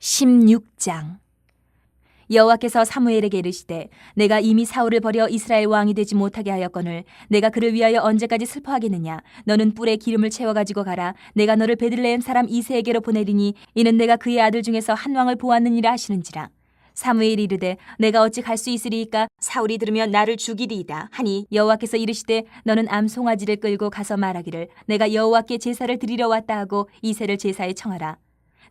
16장. 여호와께서 사무엘에게 이르시되 내가 이미 사울을 버려 이스라엘 왕이 되지 못하게 하였거늘 내가 그를 위하여 언제까지 슬퍼하겠느냐. 너는 뿔에 기름을 채워 가지고 가라. 내가 너를 베들레헴 사람 이새에게로 보내리니 이는 내가 그의 아들 중에서 한 왕을 보았느니라 하시는지라. 사무엘이 이르되 내가 어찌 갈 수 있으리이까. 사울이 들으면 나를 죽이리이다 하니 여호와께서 이르시되 너는 암송아지를 끌고 가서 말하기를 내가 여호와께 제사를 드리러 왔다 하고 이새를 제사에 청하라.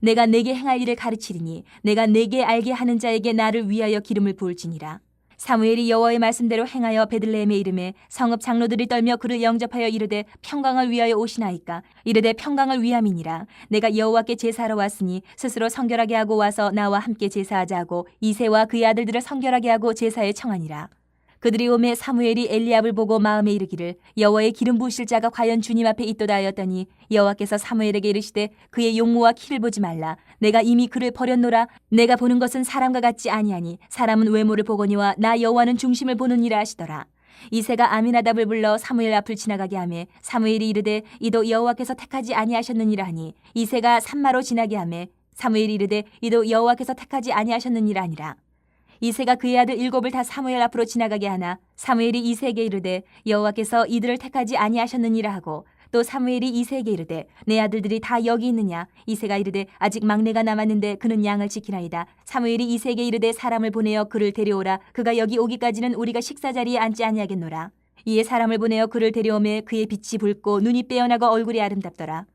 내가 내게 행할 일을 가르치리니 내가 내게 알게 하는 자에게 나를 위하여 기름을 부을지니라. 사무엘이 여호와의 말씀대로 행하여 베들레헴에 이르매 성읍 장로들이 떨며 그를 영접하여 이르되 평강을 위하여 오시나이까. 이르되 평강을 위함이니라. 내가 여호와께 제사하러 왔으니 스스로 성결하게 하고 와서 나와 함께 제사하자 하고 이새와 그의 아들들을 성결하게 하고 제사에 청하니라. 그들이 오매 사무엘이 엘리압을 보고 마음에 이르기를 여호와의 기름 부으실 자가 과연 주님 앞에 있도다 하였더니 여호와께서 사무엘에게 이르시되 그의 용모와 키를 보지 말라. 내가 이미 그를 버렸노라. 내가 보는 것은 사람과 같지 아니하니 사람은 외모를 보거니와 나 여호와는 중심을 보느니라 하시더라. 이새가 아미나답을 불러 사무엘 앞을 지나가게 하매 사무엘이 이르되 이도 여호와께서 택하지 아니하셨느니라 하니 이새가 산마로 지나게 하매 사무엘이 이르되 이도 여호와께서 택하지 아니하셨느니라 하니라. 이새가 그의 아들 7을 다 사무엘 앞으로 지나가게 하나 사무엘이 이새에게 이르되 여호와께서 이들을 택하지 아니하셨느니라 하고 또 사무엘이 이새에게 이르되 내 아들들이 다 여기 있느냐. 이새가 이르되 아직 막내가 남았는데 그는 양을 지키나이다. 사무엘이 이새에게 이르되 사람을 보내어 그를 데려오라. 그가 여기 오기까지는 우리가 식사 자리에 앉지 아니하겠노라. 이에 사람을 보내어 그를 데려오매 그의 빛이 붉고 눈이 빼어나고 얼굴이 아름답더라.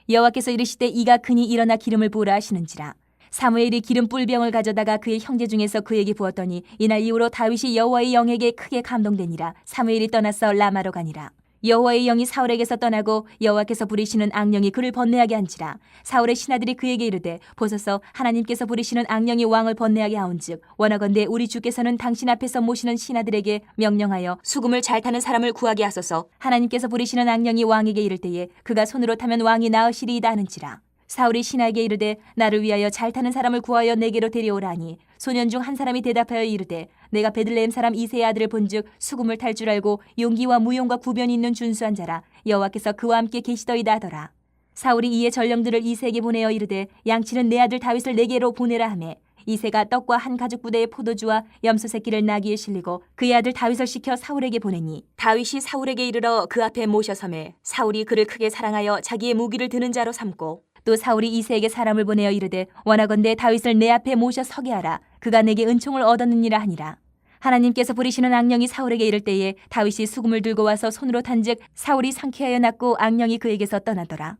여호와께서 이르시되 이가 크니 일어나 기름을 부으라 하시는지라. 사무엘이 기름 뿔병을 가져다가 그의 형제 중에서 그에게 부었더니 이날 이후로 다윗이 여호와의 영에게 크게 감동되니라. 사무엘이 떠나서 라마로 가니라. 여호와의 영이 사울에게서 떠나고 여호와께서 부리시는 악령이 그를 번뇌하게 한지라. 사울의 신하들이 그에게 이르되 보소서 하나님께서 부리시는 악령이 왕을 번뇌하게 하온즉 원하건대 우리 주께서는 당신 앞에서 모시는 신하들에게 명령하여 수금을 잘 타는 사람을 구하게 하소서. 하나님께서 부리시는 악령이 왕에게 이를 때에 그가 손으로 타면 왕이 나으시리이다 하는지라. 사울이 신하에게 이르되 나를 위하여 잘 타는 사람을 구하여 내게로 데려오라 하니 소년 중 한 사람이 대답하여 이르되 내가 베들레헴 사람 이새의 아들을 본즉 수금을 탈 줄 알고 용기와 무용과 구변이 있는 준수한 자라. 여호와께서 그와 함께 계시더이다 하더라. 사울이 이에 전령들을 이새에게 보내어 이르되 양치는 내 아들 다윗을 내게로 보내라 하매 이새가 떡과 한 가죽 부대의 포도주와 염소 새끼를 나귀에 실리고 그의 아들 다윗을 시켜 사울에게 보내니 다윗이 사울에게 이르러 그 앞에 모셔섬에 사울이 그를 크게 사랑하여 자기의 무기를 드는 자로 삼고 또 사울이 이새에게 사람을 보내어 이르되 원하건대 다윗을 내 앞에 모셔 서게 하라. 그가 내게 은총을 얻었느니라 하니라. 하나님께서 부리시는 악령이 사울에게 이를 때에 다윗이 수금을 들고 와서 손으로 탄즉 사울이 상쾌하여 났고 악령이 그에게서 떠나더라.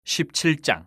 17장.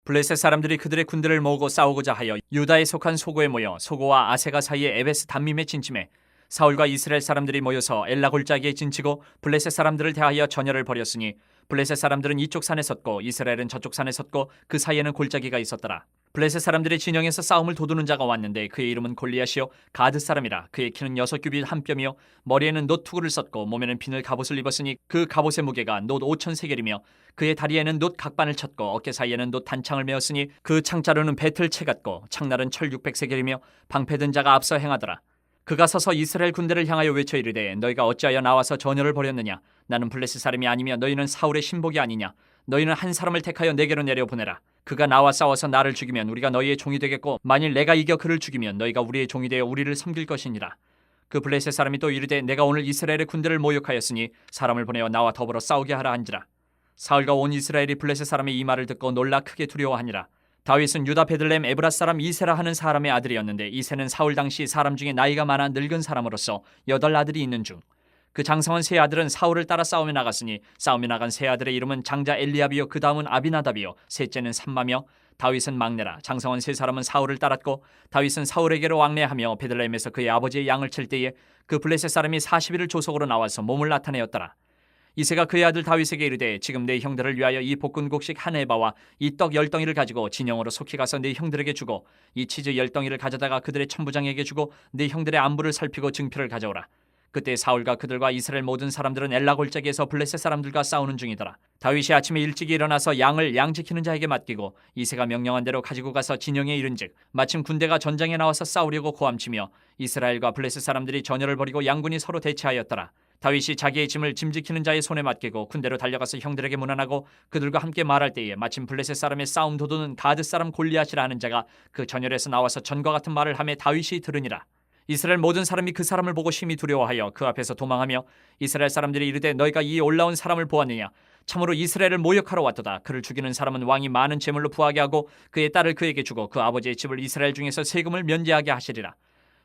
블레셋 사람들이 그들의 군대를 모으고 싸우고자 하여 유다에 속한 소고에 모여 소고와 아세가 사이에 에베스 담밈에 진침해 사울과 이스라엘 사람들이 모여서 엘라 골짜기에 진치고 블레셋 사람들을 대하여 전열을 벌였으니 블레셋 사람들은 이쪽 산에 섰고 이스라엘은 저쪽 산에 섰고 그 사이에는 골짜기가 있었더라. 블레셋 사람들의 진영에서 싸움을 도두는 자가 왔는데 그의 이름은 골리앗이요 가드 사람이라. 그의 키는 6규빗 한 뼘이요 머리에는 놋 투구를 썼고 몸에는 비늘 갑옷을 입었으니 그 갑옷의 무게가 놋 5,000세겔이며 그의 다리에는 놋 각반을 쳤고 어깨 사이에는 놋 단창을 메었으니 그 창자루는 배틀채 같고 창날은 철 600세겔이며 방패든 자가 앞서 행하더라. 그가 서서 이스라엘 군대를 향하여 외쳐 이르되 너희가 어찌하여 나와서 전열을 벌였느냐. 나는 블레셋 사람이 아니며 너희는 사울의 신복이 아니냐. 너희는 한 사람을 택하여 내게로 내려보내라. 그가 나와 싸워서 나를 죽이면 우리가 너희의 종이 되겠고 만일 내가 이겨 그를 죽이면 너희가 우리의 종이 되어 우리를 섬길 것이니라. 그 블레셋 사람이 또 이르되 내가 오늘 이스라엘의 군대를 모욕하였으니 사람을 보내어 나와 더불어 싸우게 하라 한지라. 사울과 온 이스라엘이 블레셋 사람의 이 말을 듣고 놀라 크게 두려워하니라. 다윗은 유다 베들레헴 에브라 사람 이새라 하는 사람의 아들이었는데 이새는 사울 당시 사람 중에 나이가 많아 늙은 사람으로서 8 아들이 있는 중 그 장성한 세 아들은 사울을 따라 싸움에 나갔으니 싸움에 나간 세 아들의 이름은 장자 엘리압이요 그 다음은 아비나답이요 셋째는 삼마며 다윗은 막내라. 장성한 세 사람은 사울을 따랐고 다윗은 사울에게로 왕래하며 베들레헴에서 그의 아버지의 양을 칠 때에 그 블레셋 사람이 40일을 조속으로 나와서 몸을 나타내었더라. 이새가 그의 아들 다윗에게 이르되 지금 내 형들을 위하여 이 볶은곡식 한 에바와 이 떡 10덩이를 가지고 진영으로 속히 가서 내 형들에게 주고 이 치즈 10덩이를 가져다가 그들의 천부장에게 주고 내 형들의 안부를 살피고 증표를 가져오라. 그때 사울과 그들과 이스라엘 모든 사람들은 엘라 골짜기에서 블레셋 사람들과 싸우는 중이더라. 다윗이 아침에 일찍 일어나서 양을 양 지키는 자에게 맡기고 이새가 명령한 대로 가지고 가서 진영에 이른즉 마침 군대가 전장에 나와서 싸우려고 고함치며 이스라엘과 블레셋 사람들이 전열을 벌이고 양군이 서로 대치하였더라. 다윗이 자기의 짐을 짐지키는 자의 손에 맡기고 군대로 달려가서 형들에게 문안하고 그들과 함께 말할 때에 마침 블레셋 사람의 싸움 도두는 가드 사람 골리앗이라 하는 자가 그 전열에서 나와서 전과 같은 말을 하며 다윗이 들으니라. 이스라엘 모든 사람이 그 사람을 보고 심히 두려워하여 그 앞에서 도망하며 이스라엘 사람들이 이르되 너희가 이 올라온 사람을 보았느냐? 참으로 이스라엘을 모욕하러 왔도다. 그를 죽이는 사람은 왕이 많은 재물로 부하게 하고 그의 딸을 그에게 주고 그 아버지의 집을 이스라엘 중에서 세금을 면제하게 하시리라.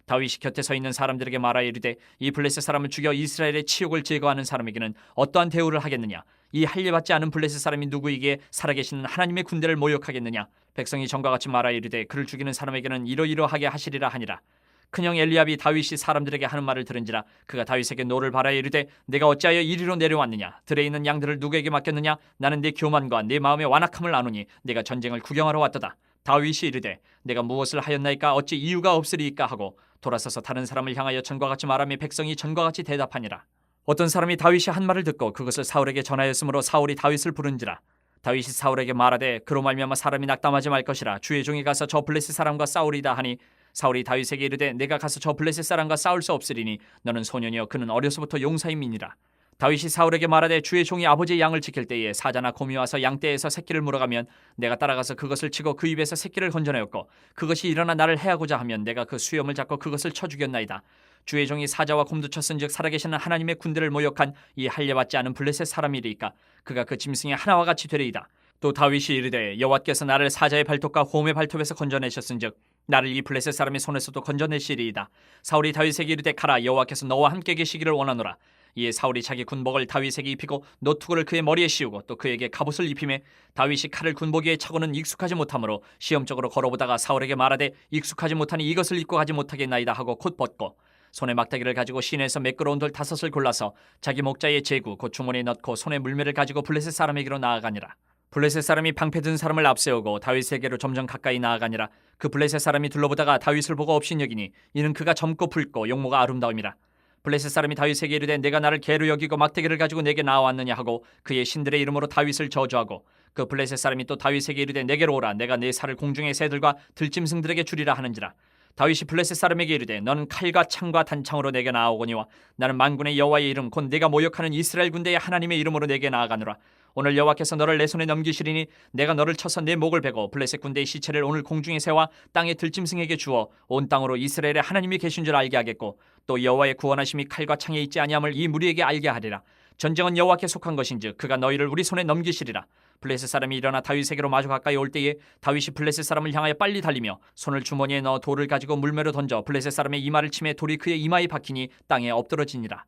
다윗이 곁에 서 있는 사람들에게 말하여 이르되 이 블레셋 사람을 죽여 이스라엘의 치욕을 제거하는 사람에게는 어떠한 대우를 하겠느냐? 이 할례받지 않은 블레셋 사람이 누구이기에 살아계시는 하나님의 군대를 모욕하겠느냐? 백성이 전과 같이 말하여 이르되 그를 죽이는 사람에게는 이러이러하게 하시리라 하니라. 큰형 엘리압이 다윗이 사람들에게 하는 말을 들은지라 그가 다윗에게 노를 바라여 이르되 내가 어찌하여 이리로 내려왔느냐? 들에 있는 양들을 누구에게 맡겼느냐? 나는 네 교만과 네 마음의 완악함을 아노니 내가 전쟁을 구경하러 왔도다. 다윗이 이르되 내가 무엇을 하였나이까? 어찌 이유가 없으리이까? 하고 돌아서서 다른 사람을 향하여 전과 같이 말하며 백성이 전과 같이 대답하니라. 어떤 사람이 다윗이 한 말을 듣고 그것을 사울에게 전하였으므로 사울이 다윗을 부른지라. 다윗이 사울에게 말하되 그로 말미암아 사람이 낙담하지 말 것이라. 주의 종이 가서 저 블레셋 사람과 싸우리다 하니 사울이 다윗에게 이르되 내가 가서 저 블레셋 사람과 싸울 수 없으리니 너는 소년이여 그는 어려서부터 용사임이니라. 다윗이 사울에게 말하되 주의 종이 아버지의 양을 지킬 때에 사자나 곰이 와서 양떼에서 새끼를 물어가면 내가 따라가서 그것을 치고 그 입에서 새끼를 건져내었고 그것이 일어나 나를 해하고자 하면 내가 그 수염을 잡고 그것을 쳐 죽였나이다. 주의 종이 사자와 곰도 쳤은즉 살아계시는 하나님의 군대를 모욕한 이 할례받지 않은 블레셋 사람이리이까 그가 그 짐승의 하나와 같이 되리이다. 또 다윗이 이르되 여호와께서 나를 사자의 발톱과 곰의 발톱에서 건져내셨은즉 나를 이 블레셋 사람의 손에서도 건져내시리이다. 사울이 다윗에게 이르되 가라 여호와께서 너와 함께 계시기를 원하노라. 이에 사울이 자기 군복을 다윗에게 입히고 노투구를 그의 머리에 씌우고 또 그에게 갑옷을 입히매 다윗이 칼을 군복에 차고는 익숙하지 못하므로 시험적으로 걸어보다가 사울에게 말하되 익숙하지 못하니 이것을 입고 가지 못하겠나이다 하고 곧 벗고 손에 막대기를 가지고 시내에서 매끄러운 돌 5을 골라서 자기 목자의 제구 곧 주머니에 넣고 손에 물매를 가지고 블레셋 사람에게로 나아가니라. 블레셋 사람이 방패 든 사람을 앞세우고 다윗에게로 점점 가까이 나아가니라. 그 블레셋 사람이 둘러보다가 다윗을 보고 업신여기니 이는 그가 젊고 붉고 용모가 아름다움이라. 블레셋 사람이 다윗에게 이르되 내가 나를 개로 여기고 막대기를 가지고 내게 나왔느냐 하고 그의 신들의 이름으로 다윗을 저주하고 그 블레셋 사람이 또 다윗에게 이르되 내게로 오라 내가 네 살을 공중의 새들과 들짐승들에게 주리라 하는지라. 다윗이 블레셋 사람에게 이르되 너는 칼과 창과 단창으로 내게 나아오거니와 나는 만군의 여호와의 이름 곧 내가 모욕하는 이스라엘 군대의 하나님의 이름으로 내게 나아가노라. 오늘 여호와께서 너를 내 손에 넘기시리니 내가 너를 쳐서 내 목을 베고 블레셋 군대의 시체를 오늘 공중에 세워 땅의 들짐승에게 주어 온 땅으로 이스라엘의 하나님이 계신 줄 알게 하겠고 또 여호와의 구원하심이 칼과 창에 있지 아니함을 이 무리에게 알게 하리라. 전쟁은 여호와께 속한 것인즉 그가 너희를 우리 손에 넘기시리라. 블레셋 사람이 일어나 다윗에게로 마주 가까이 올 때에 다윗이 블레셋 사람을 향하여 빨리 달리며 손을 주머니에 넣어 돌을 가지고 물매로 던져 블레셋 사람의 이마를 치매 돌이 그의 이마에 박히니 땅에 엎드러지니라.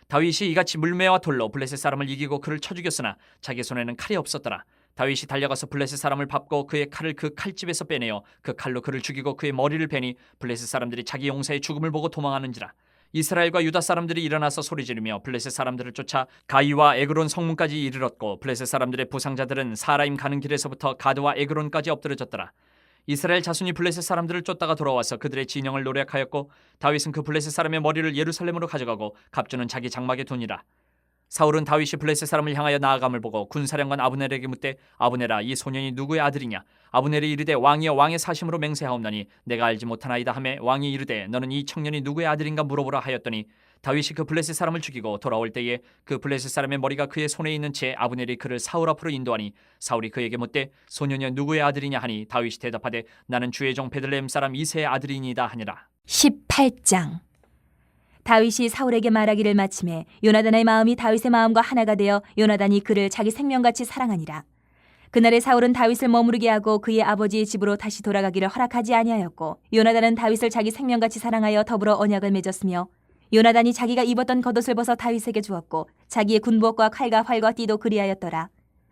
다윗이 이같이 물매와 돌로 블레셋 사람을 이기고 그를 쳐 죽였으나 자기 손에는 칼이 없었더라. 다윗이 달려가서 블레셋 사람을 밟고 그의 칼을 그 칼집에서 빼내어 그 칼로 그를 죽이고 그의 머리를 베니 블레셋 사람들이 자기 용사의 죽음을 보고 도망하는지라. 이스라엘과 유다 사람들이 일어나서 소리지르며 블레셋 사람들을 쫓아 가이와 에그론 성문까지 이르렀고 블레셋 사람들의 부상자들은 사라임 가는 길에서부터 가드와 에그론까지 엎드러졌더라. 이스라엘 자손이 블레셋 사람들을 쫓다가 돌아와서 그들의 진영을 노략하였고 다윗은 그 블레셋 사람의 머리를 예루살렘으로 가져가고 갑주는 자기 장막에 두니라. 사울은 다윗이 블레셋 사람을 향하여 나아감을 보고 군사령관 아브넬에게 묻되 아브넬아 이 소년이 누구의 아들이냐? 아브넬이 이르되 왕이여 왕의 사심으로 맹세하옵나니 내가 알지 못하나이다 하매 왕이 이르되 너는 이 청년이 누구의 아들인가 물어보라 하였더니 다윗이 그 블레셋 사람을 죽이고 돌아올 때에 그 블레셋 사람의 머리가 그의 손에 있는 채 아브넬이 그를 사울 앞으로 인도하니 사울이 그에게 묻되 소년이 누구의 아들이냐 하니 다윗이 대답하되 나는 주의 종 베들레헴 사람 이새의 아들이니이다 하니라. 18장. 다윗이 사울에게 말하기를 마침에 요나단의 마음이 다윗의 마음과 하나가 되어 요나단이 그를 자기 생명같이 사랑하니라. 그날에 사울은 다윗을 머무르게 하고 그의 아버지의 집으로 다시 돌아가기를 허락하지 아니하였고 요나단은 다윗을 자기 생명같이 사랑하여 더불어 언약을 맺었으며 요나단이 자기가 입었던 겉옷을 벗어 다윗에게 주었고 자기의 군복과 칼과 활과 띠도 그리하였더라.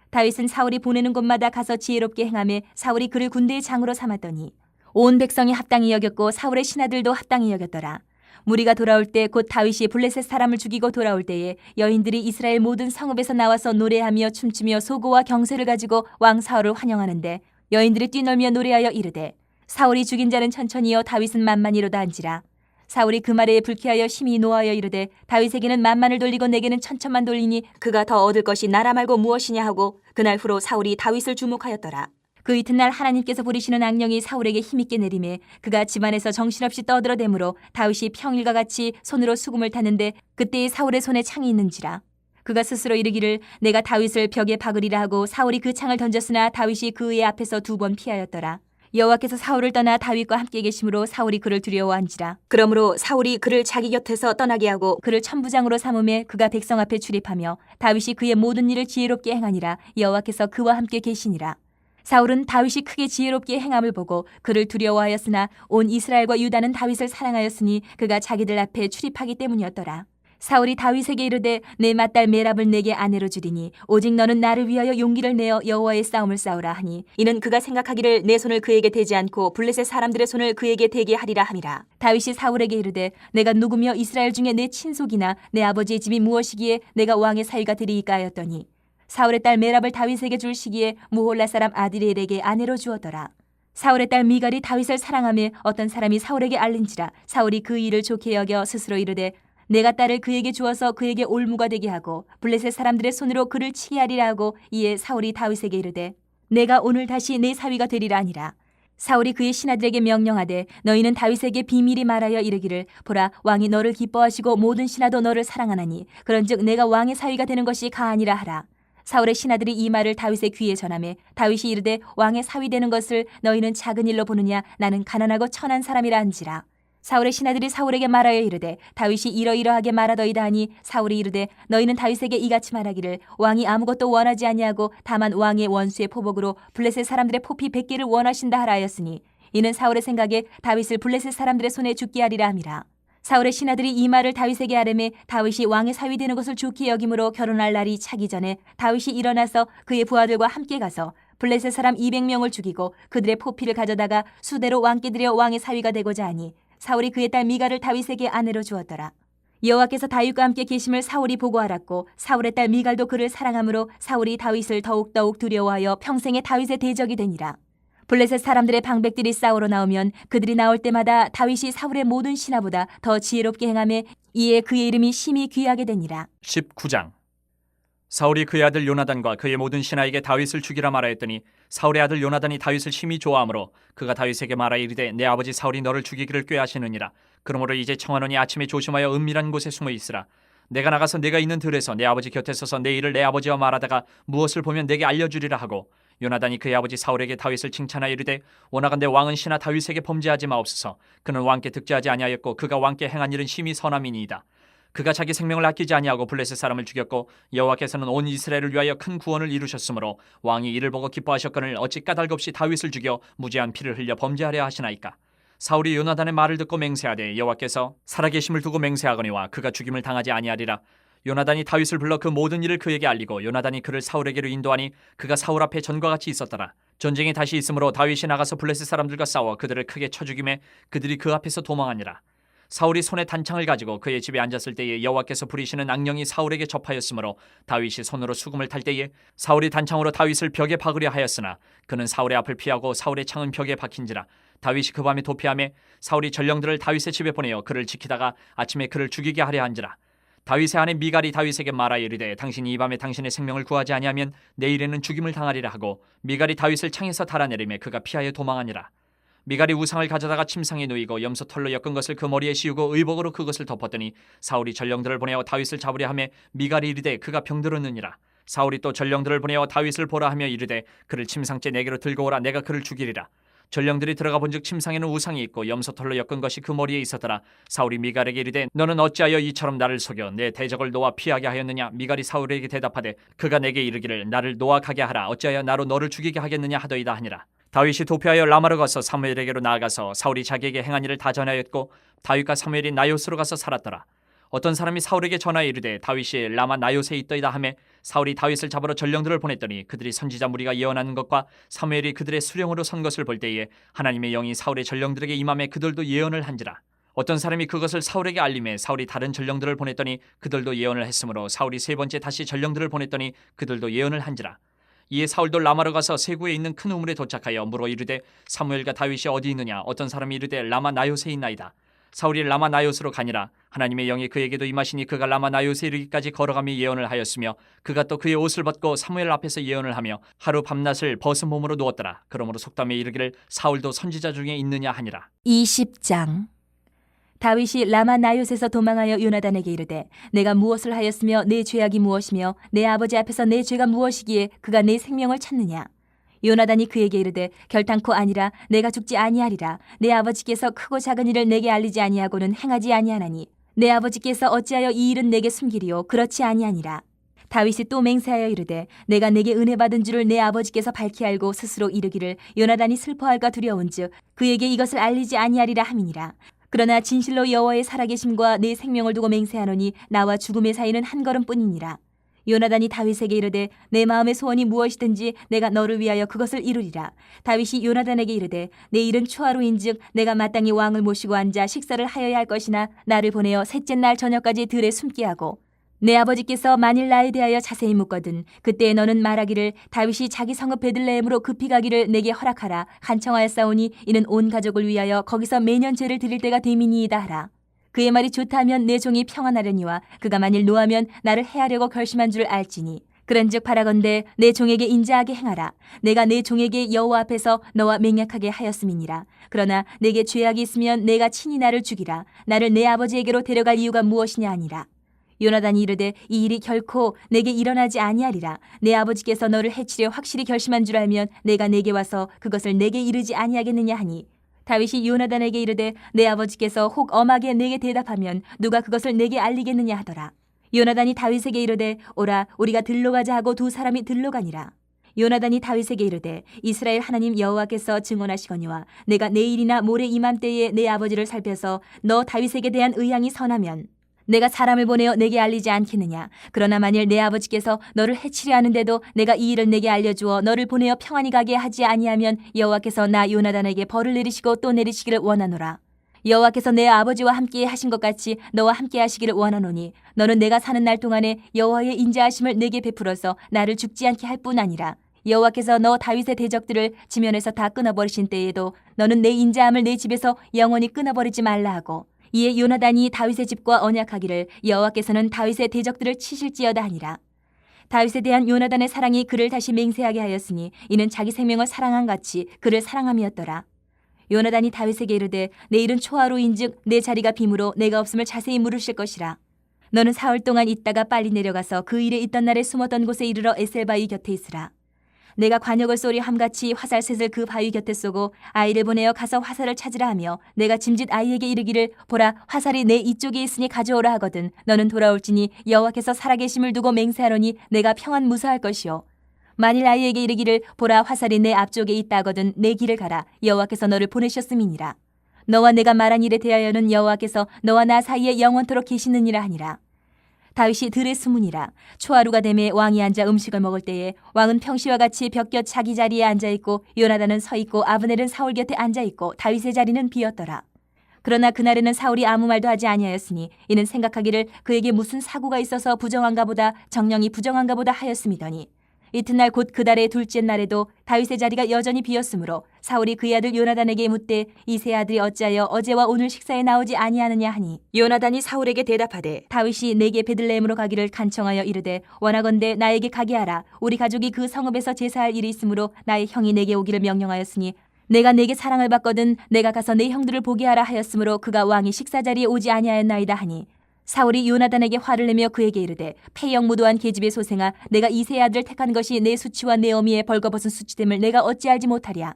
다윗은 사울이 보내는 곳마다 가서 지혜롭게 행하며 사울이 그를 군대의 장으로 삼았더니 온 백성이 합당히 여겼고 사울의 신하들도 합당히 여겼더라. 무리가 돌아올 때 곧 다윗이 블레셋 사람을 죽이고 돌아올 때에 여인들이 이스라엘 모든 성읍에서 나와서 노래하며 춤추며 소고와 경쇠를 가지고 왕 사울을 환영하는데 여인들이 뛰놀며 노래하여 이르되 사울이 죽인 자는 천천히요 다윗은 만만이로다 한지라. 사울이 그 말에 불쾌하여 심히 노하여 이르되 다윗에게는 만만을 돌리고 내게는 천천만 돌리니 그가 더 얻을 것이 나라 말고 무엇이냐 하고 그날 후로 사울이 다윗을 주목하였더라. 그 이튿날 하나님께서 부리시는 악령이 사울에게 힘있게 내림에 그가 집안에서 정신없이 떠들어대므로 다윗이 평일과 같이 손으로 수금을 탔는데 그때에 사울의 손에 창이 있는지라. 그가 스스로 이르기를 내가 다윗을 벽에 박으리라 하고 사울이 그 창을 던졌으나 다윗이 그의 앞에서 2번 피하였더라. 여호와께서 사울을 떠나 다윗과 함께 계심으로 사울이 그를 두려워한지라. 그러므로 사울이 그를 자기 곁에서 떠나게 하고 그를 천부장으로 삼음에 그가 백성 앞에 출입하며 다윗이 그의 모든 일을 지혜롭게 행하니라. 여호와께서 그와 함께 계시니라. 사울은 다윗이 크게 지혜롭게 행함을 보고 그를 두려워하였으나 온 이스라엘과 유다는 다윗을 사랑하였으니 그가 자기들 앞에 출입하기 때문이었더라. 사울이 다윗에게 이르되 내 맏딸 메랍을 내게 아내로 주리니 오직 너는 나를 위하여 용기를 내어 여호와의 싸움을 싸우라 하니 이는 그가 생각하기를 내 손을 그에게 대지 않고 블레셋 사람들의 손을 그에게 대게 하리라 함이라. 다윗이 사울에게 이르되 내가 누구며 이스라엘 중에 내 친속이나 내 아버지의 집이 무엇이기에 내가 왕의 사위가 되리이까 하였더니 사울의 딸 메랍을 다윗에게 줄 시기에 무홀라 사람 아드리엘에게 아내로 주었더라. 사울의 딸 미갈이 다윗을 사랑하며 어떤 사람이 사울에게 알린지라. 사울이 그 일을 좋게 여겨 스스로 이르되 내가 딸을 그에게 주어서 그에게 올무가 되게 하고 블레셋 사람들의 손으로 그를 치게 하리라 하고 이에 사울이 다윗에게 이르되 내가 오늘 다시 내 사위가 되리라 하니라. 사울이 그의 신하들에게 명령하되 너희는 다윗에게 비밀히 말하여 이르기를 보라 왕이 너를 기뻐하시고 모든 신하도 너를 사랑하나니 그런즉 내가 왕의 사위가 되는 것이 가하니라 하라. 사울의 신하들이 이 말을 다윗의 귀에 전하매 다윗이 이르되 왕의 사위 되는 것을 너희는 작은 일로 보느냐 나는 가난하고 천한 사람이라 한지라. 사울의 신하들이 사울에게 말하여 이르되 다윗이 이러이러하게 말하더이다 하니 사울이 이르되 너희는 다윗에게 이같이 말하기를 왕이 아무것도 원하지 아니하고 다만 왕의 원수의 포복으로 블레셋 사람들의 포피 100개를 원하신다 하라 하였으니 이는 사울의 생각에 다윗을 블레셋 사람들의 손에 죽게 하리라 함이라. 사울의 신하들이 이 말을 다윗에게 하려매 다윗이 왕의 사위 되는 것을 좋게 여김으로 결혼할 날이 차기 전에 다윗이 일어나서 그의 부하들과 함께 가서 블레셋 사람 200명을 죽이고 그들의 포피를 가져다가 수대로 왕께 드려 왕의 사위가 되고자 하니 사울이 그의 딸 미갈을 다윗에게 아내로 주었더라. 여호와께서 다윗과 함께 계심을 사울이 보고 알았고 사울의 딸 미갈도 그를 사랑하므로 사울이 다윗을 더욱더욱 두려워하여 평생에 다윗의 대적이 되니라. 블레셋 사람들의 방백들이 싸우러 나오면 그들이 나올 때마다 다윗이 사울의 모든 신하보다 더 지혜롭게 행하며 이에 그의 이름이 심히 귀하게 되니라. 19장. 사울이 그의 아들 요나단과 그의 모든 신하에게 다윗을 죽이라 말하였더니 사울의 아들 요나단이 다윗을 심히 좋아하므로 그가 다윗에게 말하여 이르되 내 아버지 사울이 너를 죽이기를 꾀하시느니라. 그러므로 이제 청하노니 아침에 조심하여 은밀한 곳에 숨어 있으라. 내가 나가서 내가 있는 들에서 내 아버지 곁에 서서 내 일을 내 아버지와 말하다가 무엇을 보면 내게 알려주리라 하고 요나단이 그의 아버지 사울에게 다윗을 칭찬하여 이르되 원하건대 왕은 신하 다윗에게 범죄하지 마옵소서. 그는 왕께 득죄하지 아니하였고 그가 왕께 행한 일은 심히 선함이니이다. 그가 자기 생명을 아끼지 아니하고 블레셋 사람을 죽였고 여호와께서는 온 이스라엘을 위하여 큰 구원을 이루셨으므로 왕이 이를 보고 기뻐하셨거늘 어찌 까닭없이 다윗을 죽여 무죄한 피를 흘려 범죄하려 하시나이까. 사울이 요나단의 말을 듣고 맹세하되 여호와께서 살아계심을 두고 맹세하거니와 그가 죽임을 당하지 아니하리라. 요나단이 다윗을 불러 그 모든 일을 그에게 알리고 요나단이 그를 사울에게로 인도하니 그가 사울 앞에 전과 같이 있었더라. 전쟁이 다시 있으므로 다윗이 나가서 블레셋 사람들과 싸워 그들을 크게 쳐 죽이매 그들이 그 앞에서 도망하니라. 사울이 손에 단창을 가지고 그의 집에 앉았을 때에 여호와께서 부리시는 악령이 사울에게 접하였으므로 다윗이 손으로 수금을 탈 때에 사울이 단창으로 다윗을 벽에 박으려 하였으나 그는 사울의 앞을 피하고 사울의 창은 벽에 박힌지라. 다윗이 그 밤에 도피하매 사울이 전령들을 다윗의 집에 보내어 그를 지키다가 아침에 그를 죽이게 하려 한지라. 다윗의 아내 미갈이 다윗에게 말하여 이르되 당신이 이 밤에 당신의 생명을 구하지 아니하면 내일에는 죽임을 당하리라 하고 미갈이 다윗을 창에서 달아내리매 그가 피하여 도망하니라. 미갈이 우상을 가져다가 침상에 누이고 염소 털로 엮은 것을 그 머리에 씌우고 의복으로 그것을 덮었더니 사울이 전령들을 보내어 다윗을 잡으려 하매 미갈이 이르되 그가 병들었느니라. 사울이 또 전령들을 보내어 다윗을 보라 하며 이르되 그를 침상째 내게로 들고 오라. 내가 그를 죽이리라. 전령들이 들어가 본즉 침상에는 우상이 있고 염소털로 엮은 것이 그 머리에 있었더라. 사울이 미갈에게 이르되 너는 어찌하여 이처럼 나를 속여 내 대적을 놓아 피하게 하였느냐. 미갈이 사울에게 대답하되 그가 내게 이르기를 나를 놓아 가게 하라. 어찌하여 나로 너를 죽이게 하겠느냐 하더이다 하니라. 다윗이 도피하여 라마로 가서 사무엘에게로 나아가서 사울이 자기에게 행한 일을 다 전하였고 다윗과 사무엘이 나요스로 가서 살았더라. 어떤 사람이 사울에게 전하여 이르되 다윗이 라마 나요스에 있더이다 하매 사울이 다윗을 잡으러 전령들을 보냈더니 그들이 선지자 무리가 예언하는 것과 사무엘이 그들의 수령으로 선 것을 볼 때에 하나님의 영이 사울의 전령들에게 임함에 그들도 예언을 한지라. 어떤 사람이 그것을 사울에게 알림해 사울이 다른 전령들을 보냈더니 그들도 예언을 했으므로 사울이 세 번째 다시 전령들을 보냈더니 그들도 예언을 한지라. 이에 사울도 라마로 가서 세구에 있는 큰 우물에 도착하여 물어 이르되 사무엘과 다윗이 어디 있느냐. 어떤 사람이 이르되 라마 나요스에 있나이다. 사울이 라마 나요스로 가니라. 하나님의 영이 그에게도 임하시니 그가 라마 나요스에 이르기까지 걸어가며 예언을 하였으며 그가 또 그의 옷을 벗고 사무엘 앞에서 예언을 하며 하루 밤낮을 벗은 몸으로 누웠더라. 그러므로 속담에 이르기를 사울도 선지자 중에 있느냐 하니라. 20장. 다윗이 라마 나요스에서 도망하여 요나단에게 이르되 내가 무엇을 하였으며 내 죄악이 무엇이며 내 아버지 앞에서 내 죄가 무엇이기에 그가 내 생명을 찾느냐. 요나단이 그에게 이르되 결단코 아니라 내가 죽지 아니하리라. 내 아버지께서 크고 작은 일을 내게 알리지 아니하고는 행하지 아니하나니 내 아버지께서 어찌하여 이 일은 내게 숨기리요. 그렇지 아니하니라. 다윗이 또 맹세하여 이르되 내가 내게 은혜 받은 줄을 내 아버지께서 밝히 알고 스스로 이르기를 요나단이 슬퍼할까 두려운즉 그에게 이것을 알리지 아니하리라 함이니라. 그러나 진실로 여호와의 살아계심과 내 생명을 두고 맹세하노니 나와 죽음의 사이는 한 걸음뿐이니라. 요나단이 다윗에게 이르되 내 마음의 소원이 무엇이든지 내가 너를 위하여 그것을 이루리라. 다윗이 요나단에게 이르되 내 일은 초하루인즉 내가 마땅히 왕을 모시고 앉아 식사를 하여야 할 것이나 나를 보내어 셋째 날 저녁까지 들에 숨게 하고 내 아버지께서 만일 나에 대하여 자세히 묻거든 그때에 너는 말하기를 다윗이 자기 성읍 베들레헴으로 급히 가기를 내게 허락하라. 간청하였사오니 이는 온 가족을 위하여 거기서 매년 제를 드릴 때가 됨이니이다 하라. 그의 말이 좋다면 내 종이 평안하려니와 그가 만일 노하면 나를 해하려고 결심한 줄 알지니 그런즉 바라건대 내 종에게 인자하게 행하라. 내가 내 종에게 여호와 앞에서 너와 맹약하게 하였음이니라. 그러나 내게 죄악이 있으면 내가 친히 나를 죽이라. 나를 내 아버지에게로 데려갈 이유가 무엇이냐 하니라. 요나단이 이르되 이 일이 결코 내게 일어나지 아니하리라. 내 아버지께서 너를 해치려 확실히 결심한 줄 알면 내가 내게 와서 그것을 내게 이르지 아니하겠느냐 하니 다윗이 요나단에게 이르되 내 아버지께서 혹 엄하게 내게 대답하면 누가 그것을 내게 알리겠느냐 하더라. 요나단이 다윗에게 이르되 오라 우리가 들로 가자 하고 두 사람이 들로 가니라. 요나단이 다윗에게 이르되 이스라엘 하나님 여호와께서 증언하시거니와 내가 내일이나 모레 이맘때에 내 아버지를 살펴서 너 다윗에게 대한 의향이 선하면 내가 사람을 보내어 내게 알리지 않겠느냐. 그러나 만일 내 아버지께서 너를 해치려 하는데도 내가 이 일을 내게 알려주어 너를 보내어 평안히 가게 하지 아니하면 여호와께서 나 요나단에게 벌을 내리시고 또 내리시기를 원하노라. 여호와께서 내 아버지와 함께 하신 것 같이 너와 함께 하시기를 원하노니 너는 내가 사는 날 동안에 여호와의 인자하심을 내게 베풀어서 나를 죽지 않게 할 뿐 아니라 여호와께서 너 다윗의 대적들을 지면에서 다 끊어버리신 때에도 너는 내 인자함을 내 집에서 영원히 끊어버리지 말라 하고 이에 요나단이 다윗의 집과 언약하기를 여호와께서는 다윗의 대적들을 치실지어다 하니라. 다윗에 대한 요나단의 사랑이 그를 다시 맹세하게 하였으니 이는 자기 생명을 사랑한 같이 그를 사랑함이었더라. 요나단이 다윗에게 이르되 내일은 초하루인즉 내 자리가 빔으로 내가 없음을 자세히 물으실 것이라. 너는 사흘 동안 있다가 빨리 내려가서 그 일에 있던 날에 숨었던 곳에 이르러 에셀바위 곁에 있으라. 내가 관역을 쏘리 함같이 화살셋을 그 바위 곁에 쏘고 아이를 보내어 가서 화살을 찾으라 하며 내가 짐짓 아이에게 이르기를 보라 화살이 내 이쪽에 있으니 가져오라 하거든 너는 돌아올지니 여호와께서 살아계심을 두고 맹세하노니 내가 평안 무사할 것이요 만일 아이에게 이르기를 보라 화살이 내 앞쪽에 있다 하거든 내 길을 가라 여호와께서 너를 보내셨음이니라. 너와 내가 말한 일에 대하여는 여호와께서 너와 나 사이에 영원토록 계시느니라 하니라. 다윗이 들에 숨으니라. 초하루가 되매 왕이 앉아 음식을 먹을 때에 왕은 평시와 같이 벽곁 자기 자리에 앉아있고 요나단은 서있고 아브넬은 사울 곁에 앉아있고 다윗의 자리는 비었더라. 그러나 그날에는 사울이 아무 말도 하지 아니하였으니 이는 생각하기를 그에게 무슨 사고가 있어서 부정한가 보다 정령이 부정한가 보다 하였음이더니 이튿날 곧 그 달의 둘째 날에도 다윗의 자리가 여전히 비었으므로 사울이 그의 아들 요나단에게 묻되 이 세 아들이 어찌하여 어제와 오늘 식사에 나오지 아니하느냐 하니 요나단이 사울에게 대답하되 다윗이 내게 베들레헴으로 가기를 간청하여 이르되 원하건대 나에게 가게 하라. 우리 가족이 그 성읍에서 제사할 일이 있으므로 나의 형이 내게 오기를 명령하였으니 내가 내게 사랑을 받거든 내가 가서 내 형들을 보게 하라 하였으므로 그가 왕이 식사 자리에 오지 아니하였나이다 하니 사울이 요나단에게 화를 내며 그에게 이르되 패영무도한 계집의 소생아 내가 이 세 아들을 택한 것이 내 수치와 내 어미의 벌거벗은 수치됨을 내가 어찌 알지 못하랴.